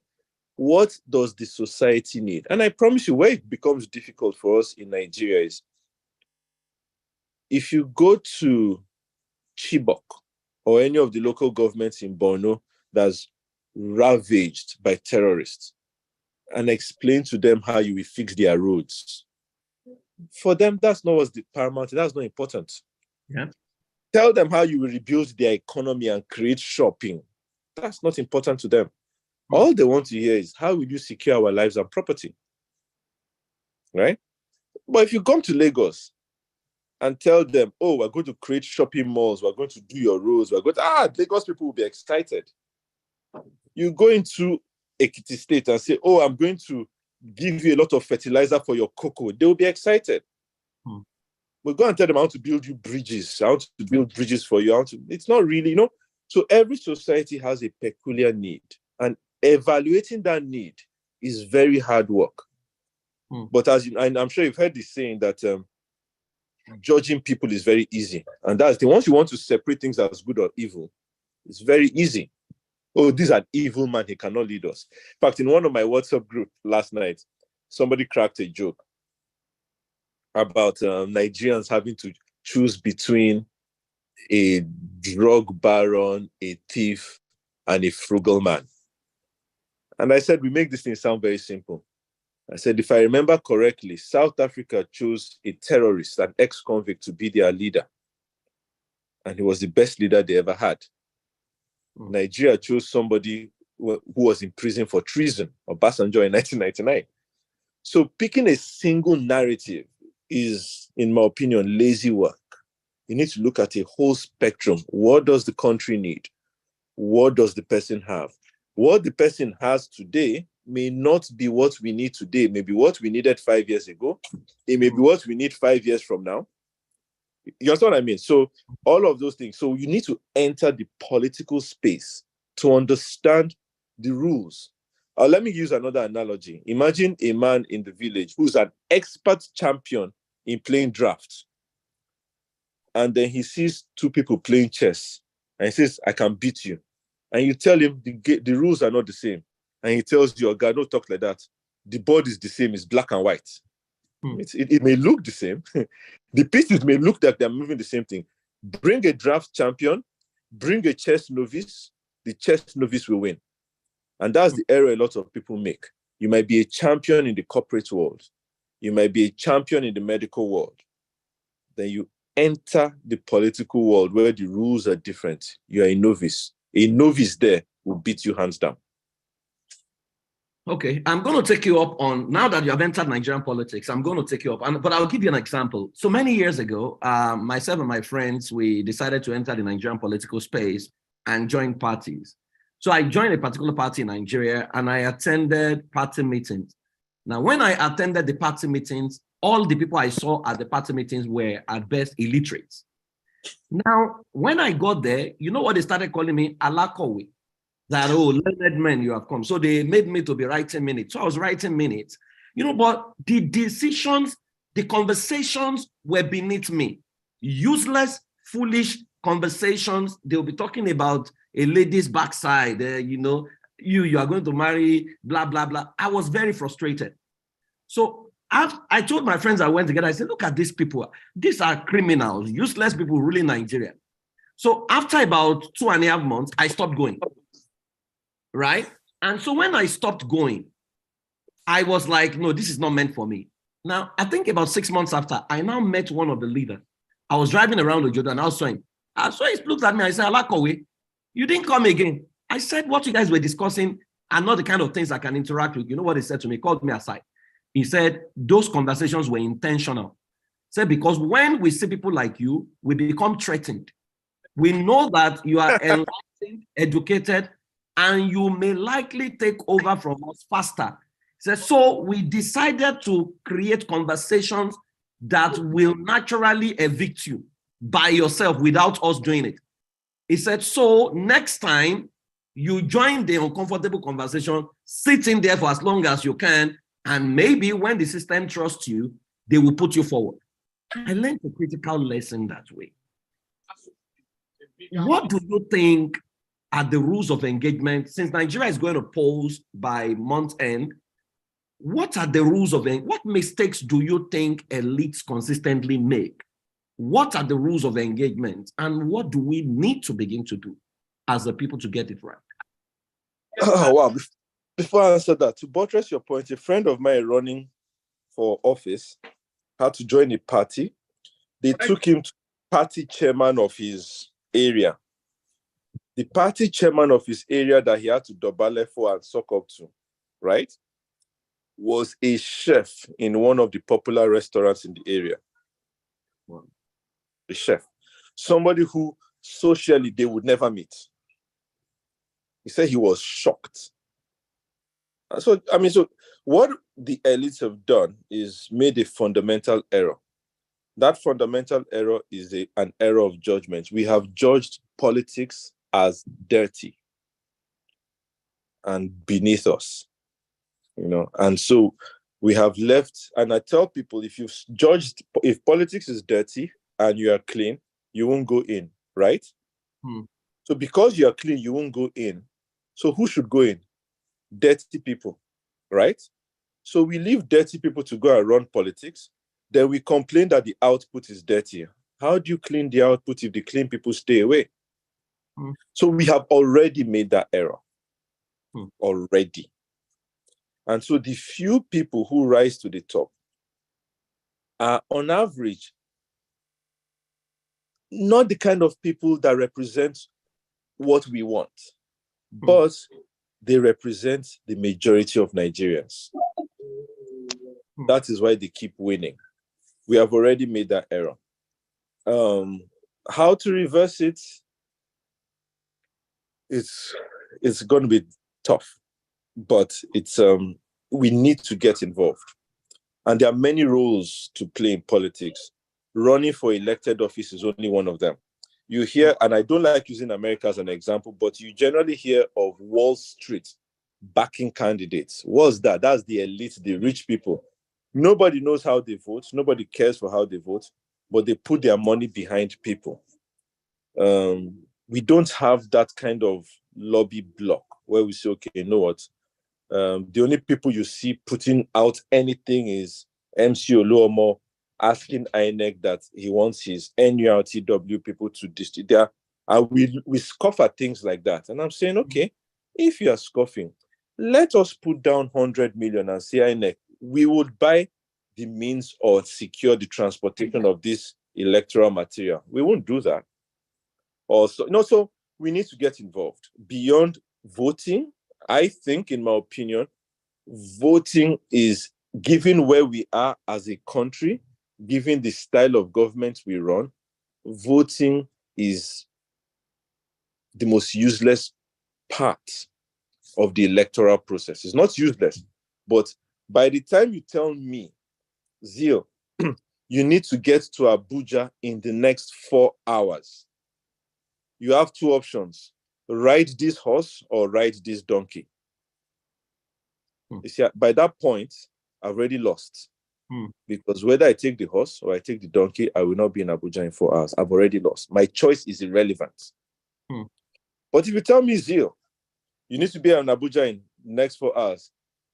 what does the society need? And I promise you, where it becomes difficult for us in Nigeria is, if you go to Chibok or any of the local governments in Borno that's ravaged by terrorists, and explain to them how you will fix their roads, for them, that's not what's the paramount. That's not important. Yeah. Tell them how you will rebuild their economy and create shopping. That's not important to them. All they want to hear is, how will you secure our lives and property? Right? But if you come to Lagos and tell them, oh, we're going to create shopping malls, we're going to do your roads, Lagos people will be excited. You go into Ekiti State and say, oh, I'm going to give you a lot of fertilizer for your cocoa. They will be excited. We go and tell them, I want to build you bridges. I want to build bridges for you. It's not really, So every society has a peculiar need. And evaluating that need is very hard work. But and I'm sure you've heard this saying that judging people is very easy. And that's once you want to separate things as good or evil, it's very easy. Oh, this is an evil man, he cannot lead us. In fact, in one of my WhatsApp group last night, somebody cracked a joke about Nigerians having to choose between a drug baron, a thief, and a frugal man. And I said, we make this thing sound very simple. I said, if I remember correctly, South Africa chose a terrorist, an ex-convict, to be their leader. And he was the best leader they ever had. Nigeria chose somebody who was in prison for treason, Obasanjo, in 1999. So picking a single narrative is, in my opinion, lazy work. You need to look at a whole spectrum. What does the country need? What does the person have? What the person has today may not be what we need today. Maybe what we needed 5 years ago. It may be what we need 5 years from now. You understand what I mean? So all of those things. So you need to enter the political space to understand the rules. Let me use another analogy. Imagine a man in the village who's an expert champion in playing drafts. And then he sees two people playing chess. And he says, I can beat you. And you tell him the rules are not the same. And he tells you, oh God, don't talk like that. The board is the same, it's black and white. It may look the same. The pieces may look like they're moving the same thing. Bring a draft champion, bring a chess novice, the chess novice will win. And that's the error a lot of people make. You might be a champion in the corporate world. You might be a champion in the medical world. Then you enter the political world where the rules are different. You're a novice. A novice there will beat you hands down. Okay, I'm going to take you up on, now that you have entered Nigerian politics, I'm going to take you up, but I'll give you an example. So many years ago, myself and my friends, we decided to enter the Nigerian political space and join parties. So I joined a particular party in Nigeria and I attended party meetings. Now, when I attended the party meetings, all the people I saw at the party meetings were at best illiterate. Now, when I got there, you know what they started calling me? Akaraiwe. That, oh, learned men, you have come. So they made me to be writing minutes. So I was writing minutes, but the decisions, the conversations were beneath me. Useless, foolish conversations. They'll be talking about a lady's backside, you are going to marry, blah, blah, blah. I was very frustrated. So I told my friends I went together, I said, look at these people. These are criminals, useless people ruling Nigeria. So after about 2.5 months, I stopped going. Right? And so when I stopped going, I was like, no, this is not meant for me. Now, I think about 6 months after, I now met one of the leaders. I was driving around the Jordan, I saw him. So he looked at me, I said, Akaraiwe, you didn't come again. I said, what you guys were discussing are not the kind of things I can interact with. You know what he said to me? He called me aside. He said, those conversations were intentional. He said, because when we see people like you, we become threatened. We know that you are enlightened, educated, and you may likely take over from us faster. So we decided to create conversations that will naturally evict you by yourself without us doing it. He said, so next time you join the uncomfortable conversation, sit in there for as long as you can, and maybe when the system trusts you, they will put you forward. I learned a critical lesson that way. What do you think are the rules of engagement? Since Nigeria is going to polls by month end, what are the rules of what mistakes do you think elites consistently make? What are the rules of engagement, and what do we need to begin to do as the people to get it right? Oh, wow. Before I answer that, to buttress your point, a friend of mine running for office had to join a party. They took him to party chairman of his area. The party chairman of his area that he had to dobale for and suck up to, right, was a chef in one of the popular restaurants in the area. Wow. A chef. Somebody who socially they would never meet. He said he was shocked. So what the elites have done is made a fundamental error. That fundamental error is an error of judgment. We have judged politics as dirty and beneath us, and so we have left. And I tell people, if politics is dirty and you are clean, you won't go in, right? So because you are clean, you won't go in. So who should go in? Dirty people, right? So we leave dirty people to go and run politics. Then we complain that the output is dirty. How do you clean the output if the clean people stay away? So we have already made that error. Already. And so the few people who rise to the top are, on average, not the kind of people that represent what we want, but they represent the majority of Nigerians. That is why they keep winning. We have already made that error. How to reverse it? It's going to be tough, but we need to get involved. And there are many roles to play in politics. Running for elected office is only one of them. You hear, and I don't like using America as an example, but you generally hear of Wall Street backing candidates. What's that? That's the elite, the rich people. Nobody knows how they vote. Nobody cares for how they vote, but they put their money behind people. We don't have that kind of lobby block where we say, okay, you know what? The only people you see putting out anything is MC Oluomo asking INEC that he wants his NURTW people to distribute there. And we scoff at things like that. And I'm saying, okay, if you are scoffing, let us put down 100 million and say, INEC, we would buy the means or secure the transportation of this electoral material. We won't do that. So we need to get involved. Beyond voting, I think, in my opinion, voting is, given where we are as a country, given the style of government we run, voting is the most useless part of the electoral process. It's not useless. But by the time you tell me, Zeal, you need to get to Abuja in the next 4 hours, you have two options: ride this horse or ride this donkey. You see, by that point, I've already lost. Because whether I take the horse or I take the donkey, I will not be in Abuja in 4 hours. I've already lost. My choice is irrelevant. But if you tell me, Zeal, you need to be in Abuja in the next 4 hours,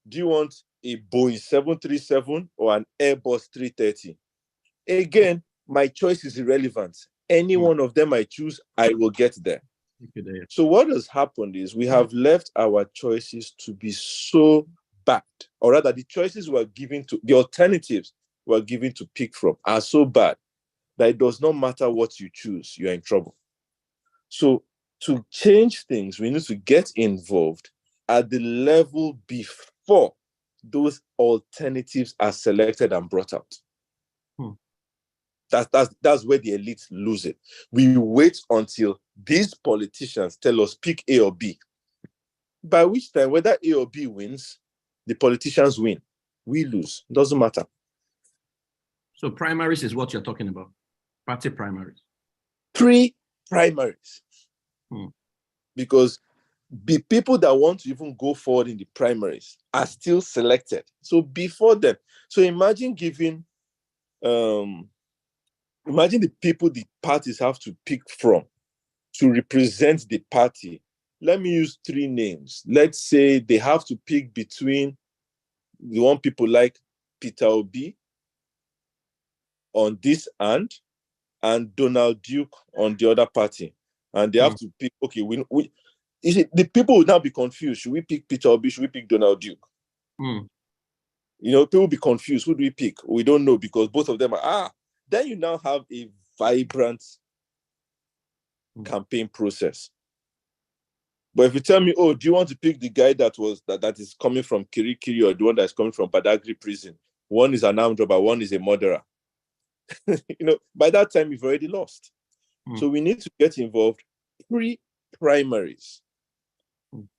do you want a Boeing 737 or an Airbus 330? Again, my choice is irrelevant. Any one of them I choose, I will get there. So what has happened is we have left our choices to be so bad, or rather the choices we're given to, the alternatives we're given to pick from are so bad that it does not matter what you choose, you're in trouble. So to change things, we need to get involved at the level before those alternatives are selected and brought out. That's where the elites lose it. We wait until these politicians tell us pick A or B, by which time whether A or B wins, the politicians win. We lose. Doesn't matter. So primaries is what you're talking about. Party primaries. Pre-primaries. Because the people that want to even go forward in the primaries are still selected. So before them. So imagine giving imagine the people the parties have to pick from to represent the party. Let me use 3 names. Let's say they have to pick between the one people like Peter Obi on this end and Donald Duke on the other party. And they have to pick, okay, the people would now be confused. Should we pick Peter Obi? Should we pick Donald Duke? People will be confused. Who do we pick? We don't know because both of them are, then you now have a vibrant campaign process. But if you tell me, oh, do you want to pick the guy that is coming from Kirikiri or the one that is coming from Badagry prison? One is an armed robber, one is a murderer. By that time, you've already lost. So we need to get involved pre-primaries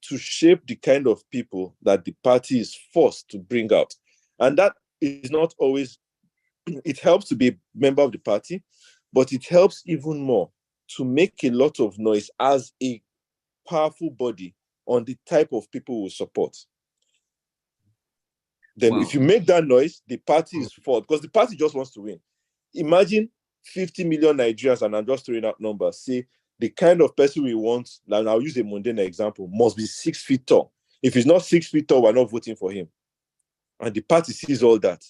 to shape the kind of people that the party is forced to bring out. And that is not always, it helps to be a member of the party, but it helps even more to make a lot of noise as a powerful body on the type of people we support. Then if you make that noise, the party is fought because the party just wants to win. Imagine 50 million Nigerians, and I'm just throwing out numbers, say the kind of person we want, and I'll use a mundane example, must be 6 feet tall. If he's not 6 feet tall, we're not voting for him. And the party sees all that.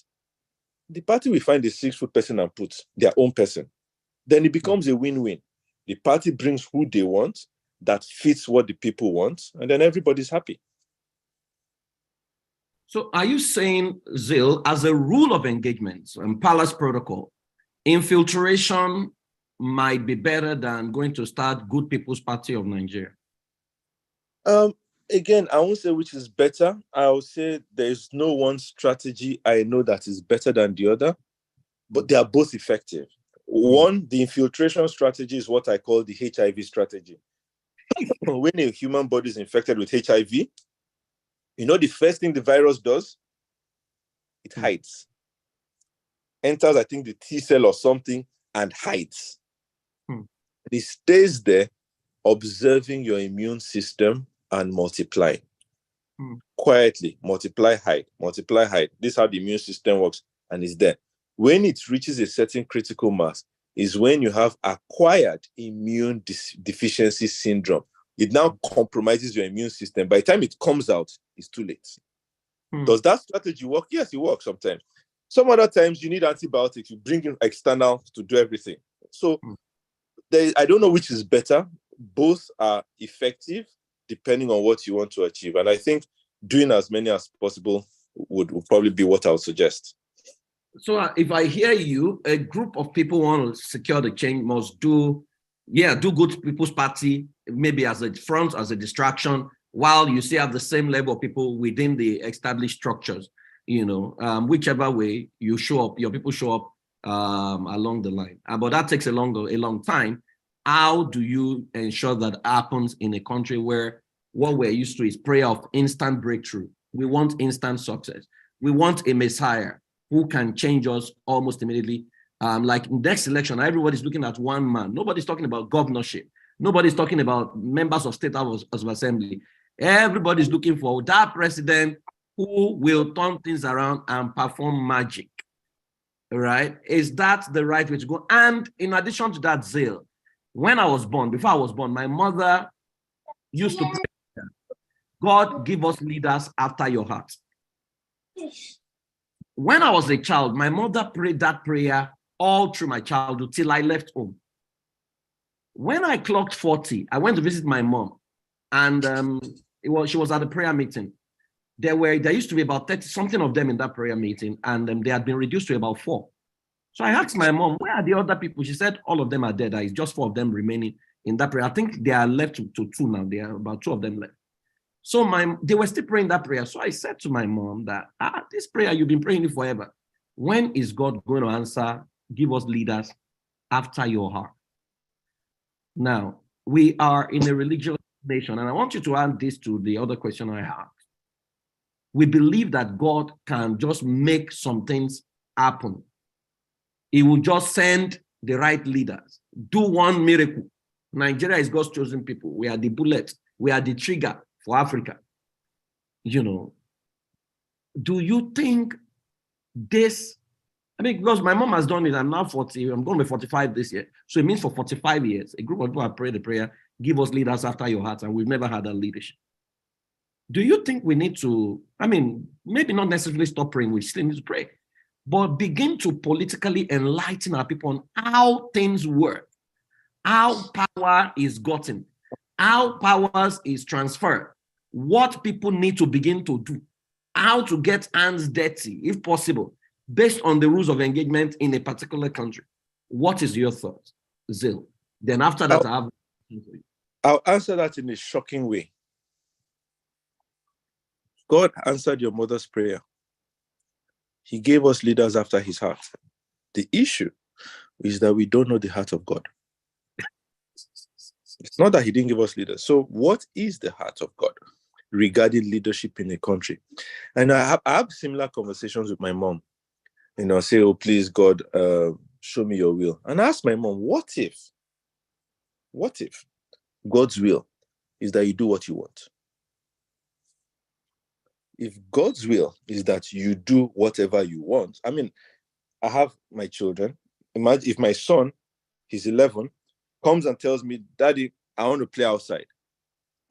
The party will find a 6-foot person and put their own person. Then it becomes a win-win. The party brings who they want, that fits what the people want, and then everybody's happy. So are you saying, Zeal, as a rule of engagement and Palace Protocol, infiltration might be better than going to start Good People's Party of Nigeria? Again, I won't say which is better. I will say there's no one strategy I know that is better than the other, but they are both effective. One, the infiltration strategy is what I call the HIV strategy. When a human body is infected with HIV, the first thing the virus does? It hides. Enters, I think, the T cell or something and hides. It stays there, observing your immune system and multiplying. Quietly, multiply, hide, multiply, hide. This is how the immune system works, and it's there. When it reaches a certain critical mass, is when you have acquired immune deficiency syndrome. It now compromises your immune system. By the time it comes out, it's too late. Does that strategy work? Yes, it works sometimes. Some other times you need antibiotics. You bring in external to do everything. So I don't know which is better. Both are effective depending on what you want to achieve. And I think doing as many as possible would probably be what I would suggest. So if I hear you, a group of people want to secure the change must do Good People's Party, maybe as a front, as a distraction, while you still have the same level of people within the established structures, whichever way you show up, your people show up along the line. But that takes a long time. How do you ensure that happens in a country where what we're used to is prayer of instant breakthrough. We want instant success. We want a Messiah who can change us almost immediately. Like next election, everybody's looking at one man. Nobody's talking about governorship. Nobody's talking about members of state house of assembly. Everybody's looking for that president who will turn things around and perform magic. Right? Is that the right way to go? And in addition to that, Zeal, when I was born, before I was born, my mother used to pray, God, give us leaders after your heart. When I was a child, my mother prayed that prayer all through my childhood till I left home. When I clocked 40, I went to visit my mom, and she was at a prayer meeting. There used to be about 30 something of them in that prayer meeting, and they had been reduced to about 4. So I asked my mom, where are the other people? She said all of them are dead. It's just 4 of them remaining in that prayer. I think they are left to 2 now. There are about 2 of them left. So they were still praying that prayer. So I said to my mom that this prayer, you've been praying it forever. When is God going to answer, give us leaders after your heart? Now, we are in a religious nation, and I want you to add this to the other question I have. We believe that God can just make some things happen. He will just send the right leaders, do one miracle. Nigeria is God's chosen people. We are the bullet. We are the trigger for Africa. Do you think this, because my mom has done it, I'm now 40, I'm going to be 45 this year. So it means for 45 years, a group of people have prayed the prayer, give us leaders after your heart, and we've never had that leadership. Do you think we need to, maybe not necessarily stop praying, we still need to pray, but begin to politically enlighten our people on how things work, how power is gotten, how powers is transferred, what people need to begin to do, how to get hands dirty, if possible, based on the rules of engagement in a particular country. What is your thought, Zeal? Then after that, I'll answer that in a shocking way. God answered your mother's prayer. He gave us leaders after his heart. The issue is that we don't know the heart of God. It's not that he didn't give us leaders. So what is the heart of God regarding leadership in a country? And I have similar conversations with my mom. Say, oh, please, God, show me your will. And I ask my mom, what if God's will is that you do what you want? If God's will is that you do whatever you want, I have my children. Imagine if my son, he's 11, comes and tells me, Daddy, I want to play outside.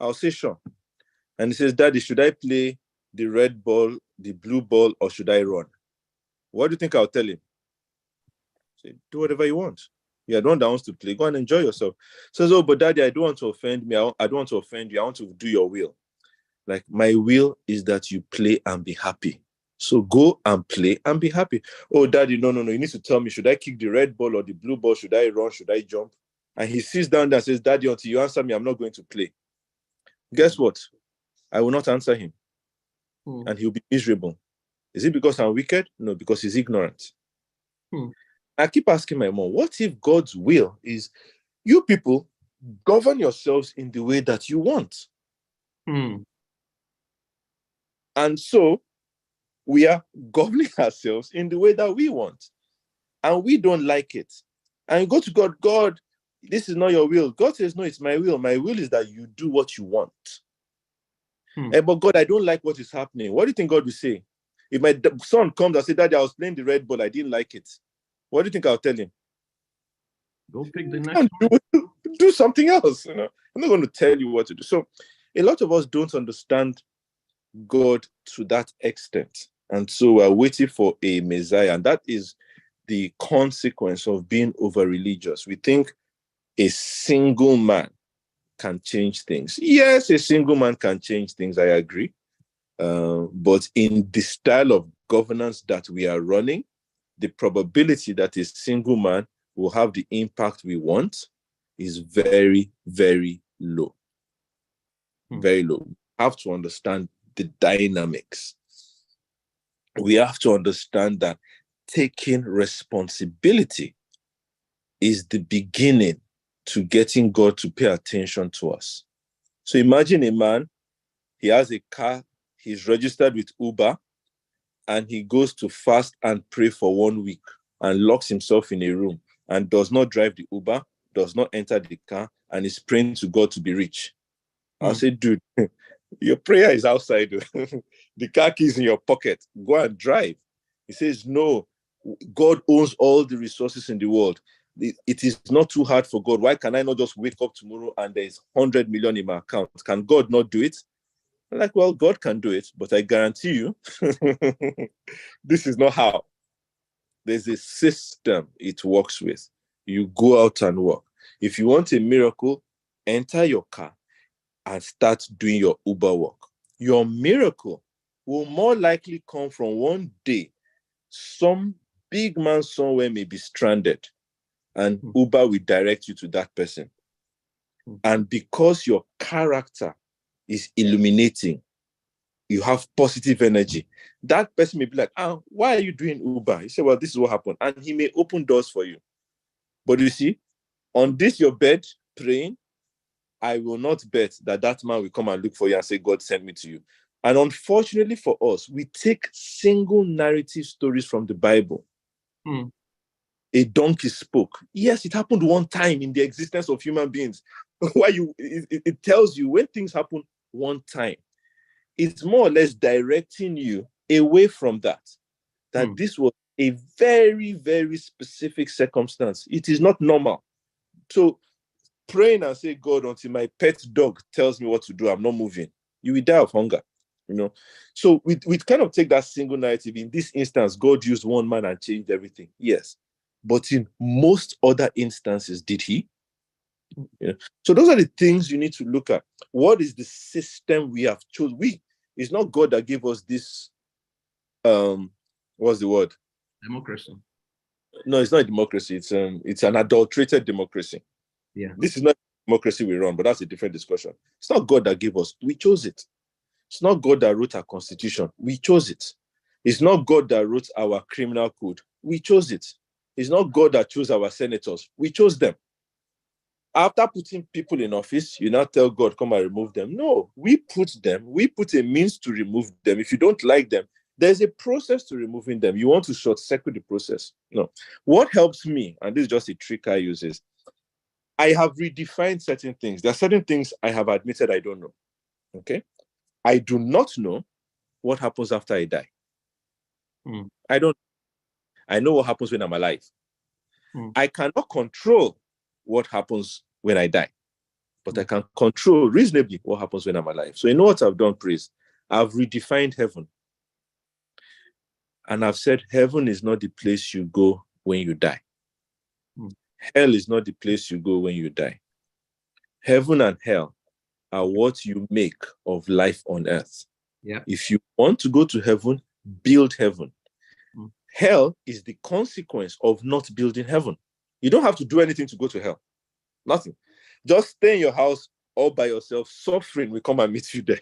I'll say, sure. And he says, Daddy, should I play the red ball, the blue ball, or should I run? What do you think I'll tell him? Say, do whatever you want. You're the one that wants to play. Go and enjoy yourself. Says, oh, but Daddy, I don't want to offend me. I don't want to offend you. I want to do your will. Like, my will is that you play and be happy. So go and play and be happy. Oh, Daddy, no. You need to tell me, should I kick the red ball or the blue ball? Should I run? Should I jump? And he sits down there and says, Daddy, until you answer me, I'm not going to play. Guess what? I will not answer him. And he'll be miserable. Is it because I'm wicked? No, because he's ignorant. I keep asking my mom, what if God's will is you people govern yourselves in the way that you want? And so we are governing ourselves in the way that we want. And we don't like it. And you go to God, God, this is not your will. God says, no, it's my will. My will is that you do what you want. But God, I don't like what is happening. What do you think God will say? If my son comes and says, Daddy, I was playing the red ball, I didn't like it. What do you think I'll tell him? Go pick the next one. Do something else. I'm not going to tell you what to do. So a lot of us don't understand God to that extent. And so we're waiting for a Messiah. And that is the consequence of being over-religious. We think a single man can change things. Yes, a single man can change things, I agree. But in the style of governance that we are running, the probability that a single man will have the impact we want is very, very low. Very low. We have to understand the dynamics. We have to understand that taking responsibility is the beginning to getting God to pay attention to us. So imagine a man he has a car, he's registered with Uber, and he goes to fast and pray for 1 week and locks himself in a room and does not drive the Uber, does not enter the car, and is praying to God to be rich. I'll say, dude, your prayer is outside. The car keys in your pocket. Go and drive. He says, no, God owns all the resources in the world. It is not too hard for God. Why can I not just wake up tomorrow and there's 100 million in my account? Can God not do it? I'm like, well, God can do it, but I guarantee you, this is not how. There's a system it works with. You go out and work. If you want a miracle, enter your car and start doing your Uber work. Your miracle will more likely come from one day. Some big man somewhere may be stranded, and Uber will direct you to that person. And because your character is illuminating, you have positive energy, that person may be like, why are you doing Uber? You say, well, this is what happened. And he may open doors for you. But you see, on this your bed praying, I will not bet that man will come and look for you and say, God sent me to you. And unfortunately for us, we take single narrative stories from the Bible. A donkey spoke. Yes, it happened one time in the existence of human beings. It tells you when things happen one time, it's more or less directing you away from that this was a very, very specific circumstance. It is not normal. So praying and say, God, until my pet dog tells me what to do, I'm not moving. You will die of hunger. So we kind of take that single narrative. In this instance, God used one man and changed everything. Yes. But in most other instances, did he? So those are the things you need to look at. What is the system we have chosen? It's not God that gave us this, what's the word? Democracy. No, it's not democracy. It's an adulterated democracy. Yeah. This is not democracy we run, but that's a different discussion. It's not God that gave us. We chose it. It's not God that wrote our constitution. We chose it. It's not God that wrote our criminal code. We chose it. It's not God that chose our senators. We chose them. After putting people in office, you now tell God, come and remove them. No, we put them. We put a means to remove them. If you don't like them, there's a process to removing them. You want to short circuit the process. No. What helps me, and this is just a trick I use, is I have redefined certain things. There are certain things I have admitted I don't know. Okay? I do not know what happens after I die. I don't. I know what happens when I'm alive. I cannot control what happens when I die, but I can control reasonably what happens when I'm alive. So you know what I've done, praise? I've redefined heaven. And I've said heaven is not the place you go when you die. Hell is not the place you go when you die. Heaven and hell are what you make of life on earth. Yeah. If you want to go to heaven, build heaven. Hell is the consequence of not building heaven. You don't have to do anything to go to hell. Nothing. Just stay in your house all by yourself. Suffering will come and meet you there.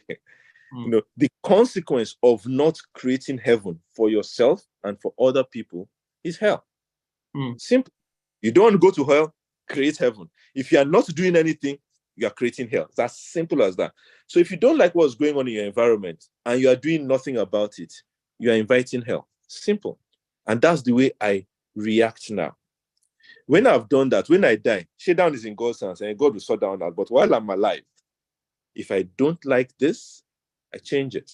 The consequence of not creating heaven for yourself and for other people is hell. Simple. You don't want to go to hell, create heaven. If you are not doing anything, you are creating hell. It's as simple as that. So if you don't like what's going on in your environment and you are doing nothing about it, you are inviting hell. Simple. And that's the way I react now. When I've done that, when I die, shut down is in God's hands and God will sort down that. But while I'm alive, if I don't like this, I change it,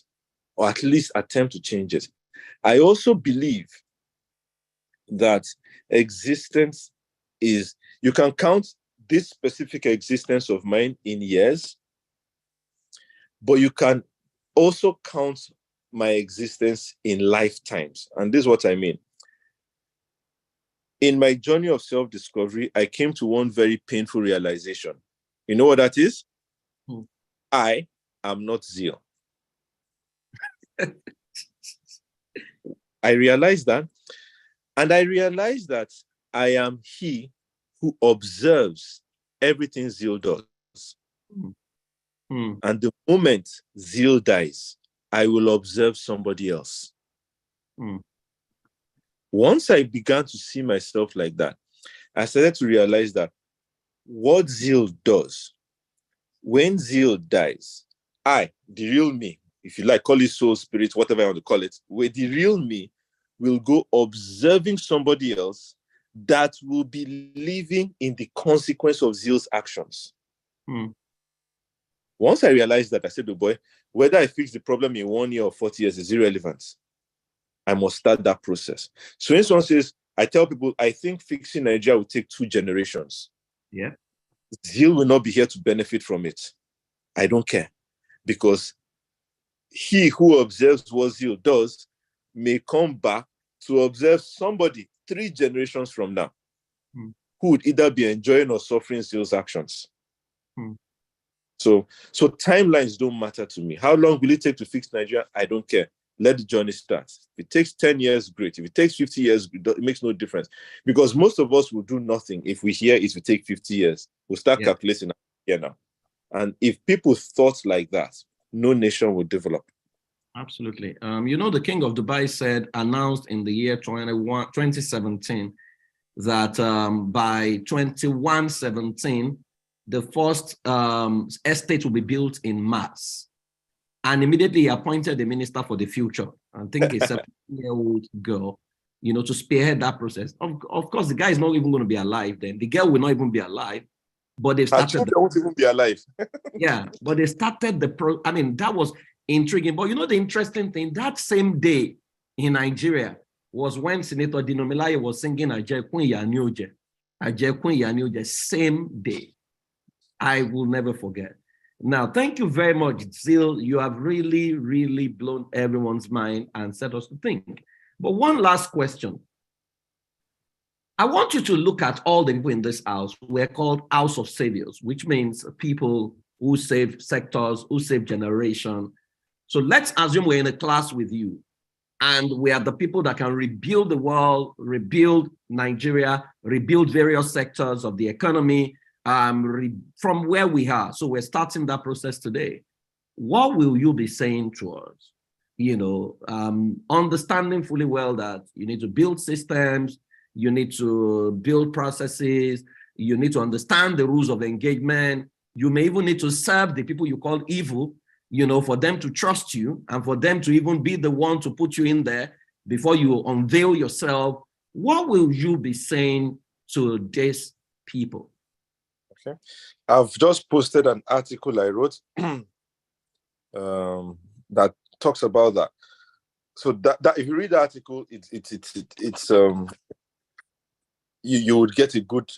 or at least attempt to change it. I also believe that existence is, you can count this specific existence of mine in years, but you can also count my existence in lifetimes. And this is what I mean. In my journey of self-discovery, I came to one very painful realization. You know what that is? I am not Zeal. I realized that. And I realized that I am he who observes everything Zeal does. And the moment Zeal dies, I will observe somebody else. Once I began to see myself like that, I started to realize that what Zeal does, when Zeal dies, I, the real me, if you like, call it soul, spirit, whatever you want to call it, where the real me will go observing somebody else that will be living in the consequence of Zeal's actions. Once I realized that, I said to the boy, whether I fix the problem in 1 year or 40 years is irrelevant. I must start that process. So when someone says, I tell people, I think fixing Nigeria will take 2 generations. Yeah. Zeal will not be here to benefit from it. I don't care. Because he who observes what Zeal does may come back to observe somebody 3 generations from now who would either be enjoying or suffering Zeal's actions. So timelines don't matter to me. How long will it take to fix Nigeria? I don't care. Let the journey start. If it takes 10 years, great. If it takes 50 years, it makes no difference. Because most of us will do nothing if we hear it will take 50 years. We'll start calculating here now. And if people thought like that, no nation would develop. Absolutely. The King of Dubai announced in the year 2017 that by 2117, the first estate will be built in Mars. And immediately he appointed the minister for the future, I think a 17-year-old girl, to spearhead that process. Of course, the guy is not even going to be alive then. The girl will not even be alive, but they started. They won't even be alive. Yeah, but they started that was intriguing. But the interesting thing, that same day in Nigeria was when Senator Dinomilaye was singing Ajekun Yanioje, same day. I will never forget. Now, thank you very much, Zeal. You have really, really blown everyone's mind and set us to think. But one last question. I want you to look at all the people in this house. We're called House of Saviors, which means people who save sectors, who save generation. So let's assume we're in a class with you, and we are the people that can rebuild the world, rebuild Nigeria, rebuild various sectors of the economy, from where we are. So we're starting that process today. What will you be saying to us? Understanding fully well that you need to build systems, you need to build processes, you need to understand the rules of engagement. You may even need to serve the people you call evil, for them to trust you and for them to even be the one to put you in there before you unveil yourself. What will you be saying to these people? Okay. I've just posted an article I wrote that talks about that. So that if you read the article, you would get a good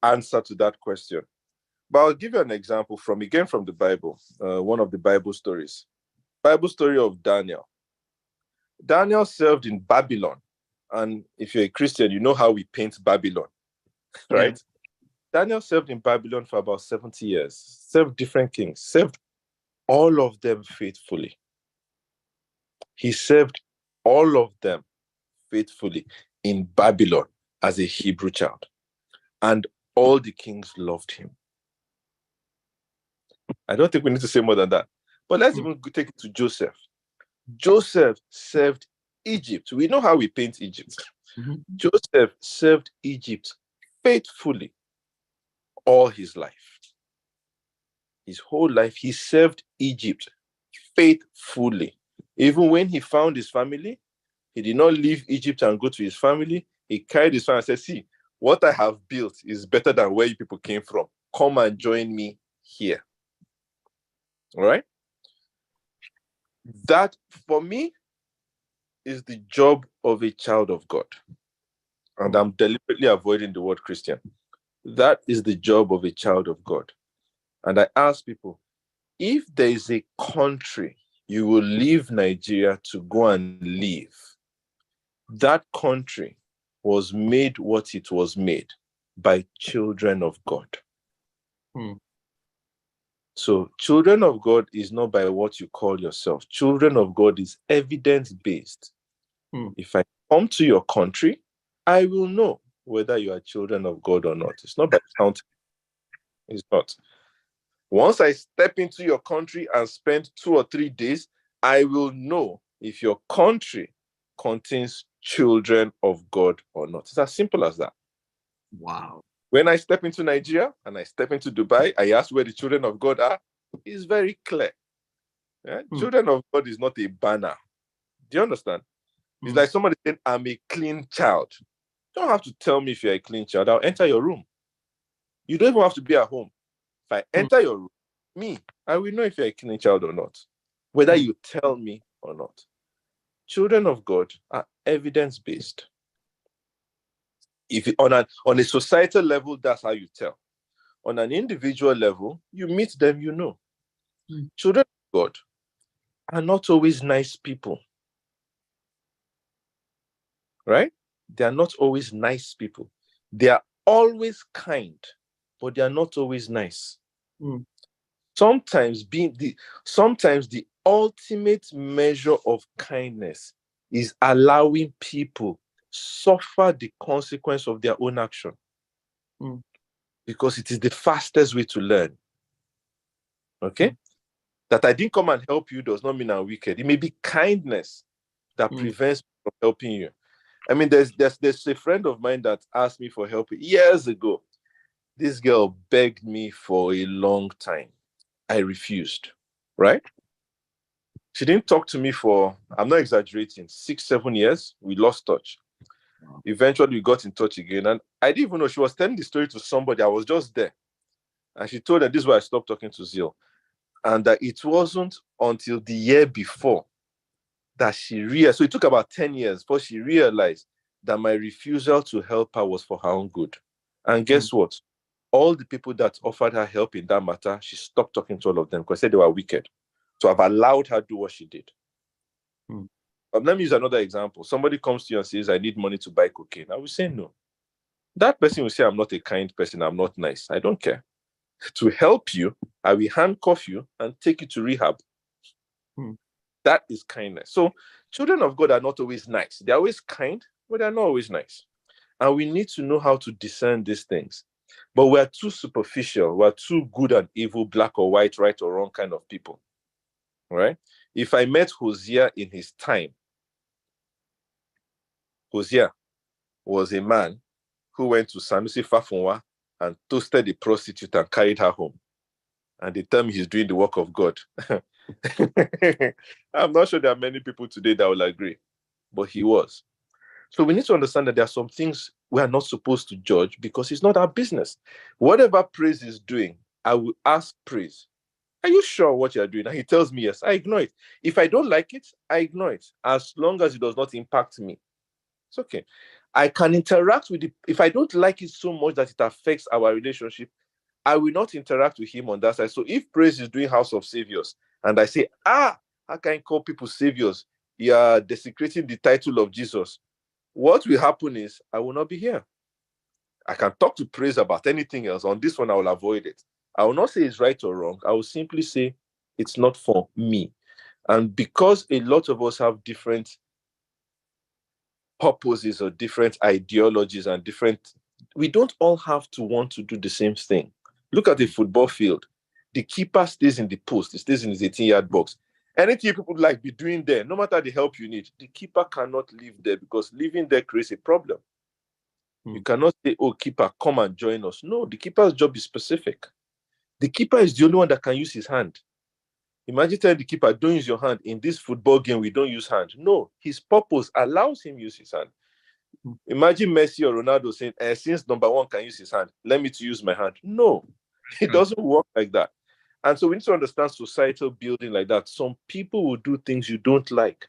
answer to that question. But I'll give you an example from the Bible, one of the Bible stories. Bible story of Daniel. Daniel served in Babylon. And if you're a Christian, you know how we paint Babylon, right? Yeah. Daniel served in Babylon for about 70 years, served different kings, served all of them faithfully. He served all of them faithfully in Babylon as a Hebrew child. And all the kings loved him. I don't think we need to say more than that. But let's even take it to Joseph. Joseph served Egypt. We know how we paint Egypt. Joseph served Egypt faithfully all his life. His whole life, he served Egypt faithfully. Even when he found his family, he did not leave Egypt and go to his family. He carried his family and said, see, what I have built is better than where you people came from. Come and join me here. All right? That, for me, is the job of a child of God. And I'm deliberately avoiding the word Christian. That is the job of a child of God. And I ask people, if there is a country you will leave Nigeria to go and live, that country was made what it was made by children of God. So children of God is not by what you call yourself. Children of God is evidence-based. If I come to your country, I will know whether you are children of God or not. It's not by counting. It's not. Once I step into your country and spend 2 or 3 days, I will know if your country contains children of God or not. It's as simple as that. Wow. When I step into Nigeria and I step into Dubai, I ask where the children of God are. It's very clear. Yeah? Children of God is not a banner. Do you understand? It's like somebody saying, I'm a clean child. You don't have to tell me if you're a clean child. I'll enter your room. You don't even have to be at home. If I enter your room, I will know if you're a clean child or not, whether you tell me or not. Children of God are evidence-based. If on a societal level, that's how you tell. On an individual level, you meet them, you know. Children of God are not always nice people, right? They are not always nice people. They are always kind, but they are not always nice. Sometimes the ultimate measure of kindness is allowing people suffer the consequence of their own action. Because it is the fastest way to learn. Okay? That I didn't come and help you does not mean I'm wicked. It may be kindness that prevents me from helping you. I mean, there's a friend of mine that asked me for help years ago. This girl begged me for a long time. I refused, right? She didn't talk to me for, I'm not exaggerating, 6-7 years. We lost touch. Eventually, we got in touch again. And I didn't even know she was telling the story to somebody. I was just there. And she told her this is why I stopped talking to Zeal. And that it wasn't until the year before that she realized. So it took about 10 years before she realized that my refusal to help her was for her own good. And guess what? All the people that offered her help in that matter, she stopped talking to all of them because they said they were wicked. So I've allowed her to do what she did. Let me use another example. Somebody comes to you and says, I need money to buy cocaine. I will say no. That person will say, I'm not a kind person. I'm not nice. I don't care. To help you, I will handcuff you and take you to rehab. That is kindness. So children of God are not always nice. They're always kind, but they're not always nice. And we need to know how to discern these things. But we're too superficial. We're too good and evil, black or white, right or wrong kind of people. Right? If I met Hosea in his time, Hosea was a man who went to Sanusi Fafunwa and toasted a prostitute and carried her home. And they tell me he's doing the work of God. I'm not sure there are many people today that will agree, but he was. So we need to understand that there are some things we are not supposed to judge because it's not our business. Whatever praise is doing, I will ask praise. Are you sure what you're doing? And he tells me yes. I ignore it. If I don't like it, I ignore it. As long as it does not impact me, it's okay. I can interact with it. If I don't like it so much that it affects our relationship, I will not interact with him on that side. So if praise is doing House of Saviors, and I say, how can I call people saviors? You are desecrating the title of Jesus. What will happen is I will not be here. I can talk to praise about anything else. On this one, I will avoid it. I will not say it's right or wrong. I will simply say it's not for me. And because a lot of us have different purposes or different ideologies and we don't all have to want to do the same thing. Look at the football field. The keeper stays in the post. He stays in his 18-yard box. Anything people like be doing there, no matter the help you need, the keeper cannot live there because living there creates a problem. You cannot say, oh, keeper, come and join us. No, the keeper's job is specific. The keeper is the only one that can use his hand. Imagine telling the keeper, don't use your hand. In this football game, we don't use hand. No, his purpose allows him use his hand. Imagine Messi or Ronaldo saying, since number one can use his hand, let me to use my hand. No, it doesn't work like that. And so we need to understand societal building like that. Some people will do things you don't like.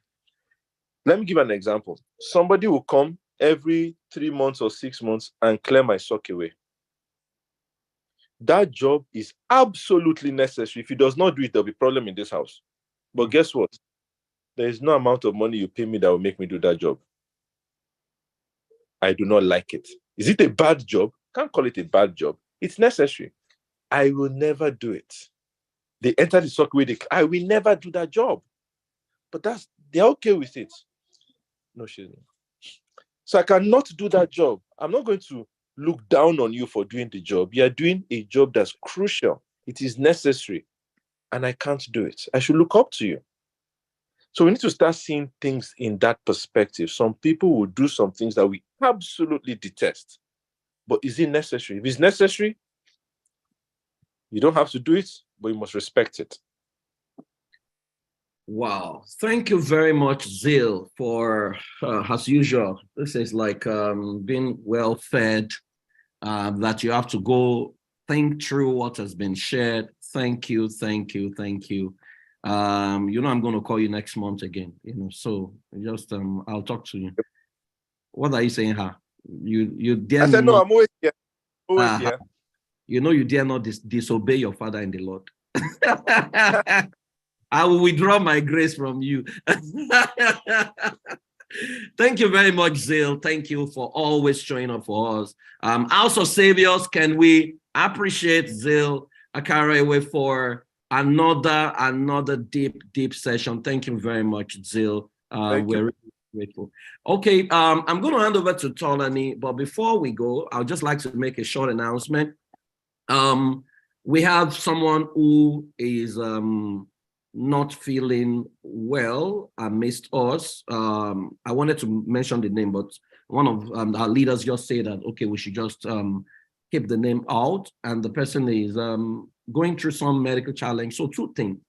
Let me give an example. Somebody will come every 3 months or 6 months and clear my sock away. That job is absolutely necessary. If he does not do it, there'll be a problem in this house. But guess what? There is no amount of money you pay me that will make me do that job. I do not like it. Is it a bad job? Can't call it a bad job. It's necessary. I will never do it. They enter the sock away. I will never do that job. But they're okay with it. No, she's not. So I cannot do that job. I'm not going to look down on you for doing the job. You are doing a job that's crucial. It is necessary. And I can't do it. I should look up to you. So we need to start seeing things in that perspective. Some people will do some things that we absolutely detest. But is it necessary? If it's necessary, you don't have to do it, but you must respect it. Wow. Thank you very much, Zeal, for, as usual, this is like being well fed, that you have to go think through what has been shared. Thank you, thank you, thank you. I'm going to call you next month again, so just, I'll talk to you. What are you saying, huh? You dare I said, no, not, I'm always here. Always here. you dare not disobey your father in the Lord. I will withdraw my grace from you. Thank you very much, Zeal. Thank you for always showing up for us. Also, Saviors, can we appreciate Zeal Akaraiwe for another deep session? Thank you very much, Zeal. We're really grateful. Okay, I'm going to hand over to Tolani, but before we go, I'd just like to make a short announcement. We have someone who is not feeling well amidst us. I wanted to mention the name, but one of our leaders just said that, okay, we should just keep the name out. And the person is going through some medical challenge. So two things.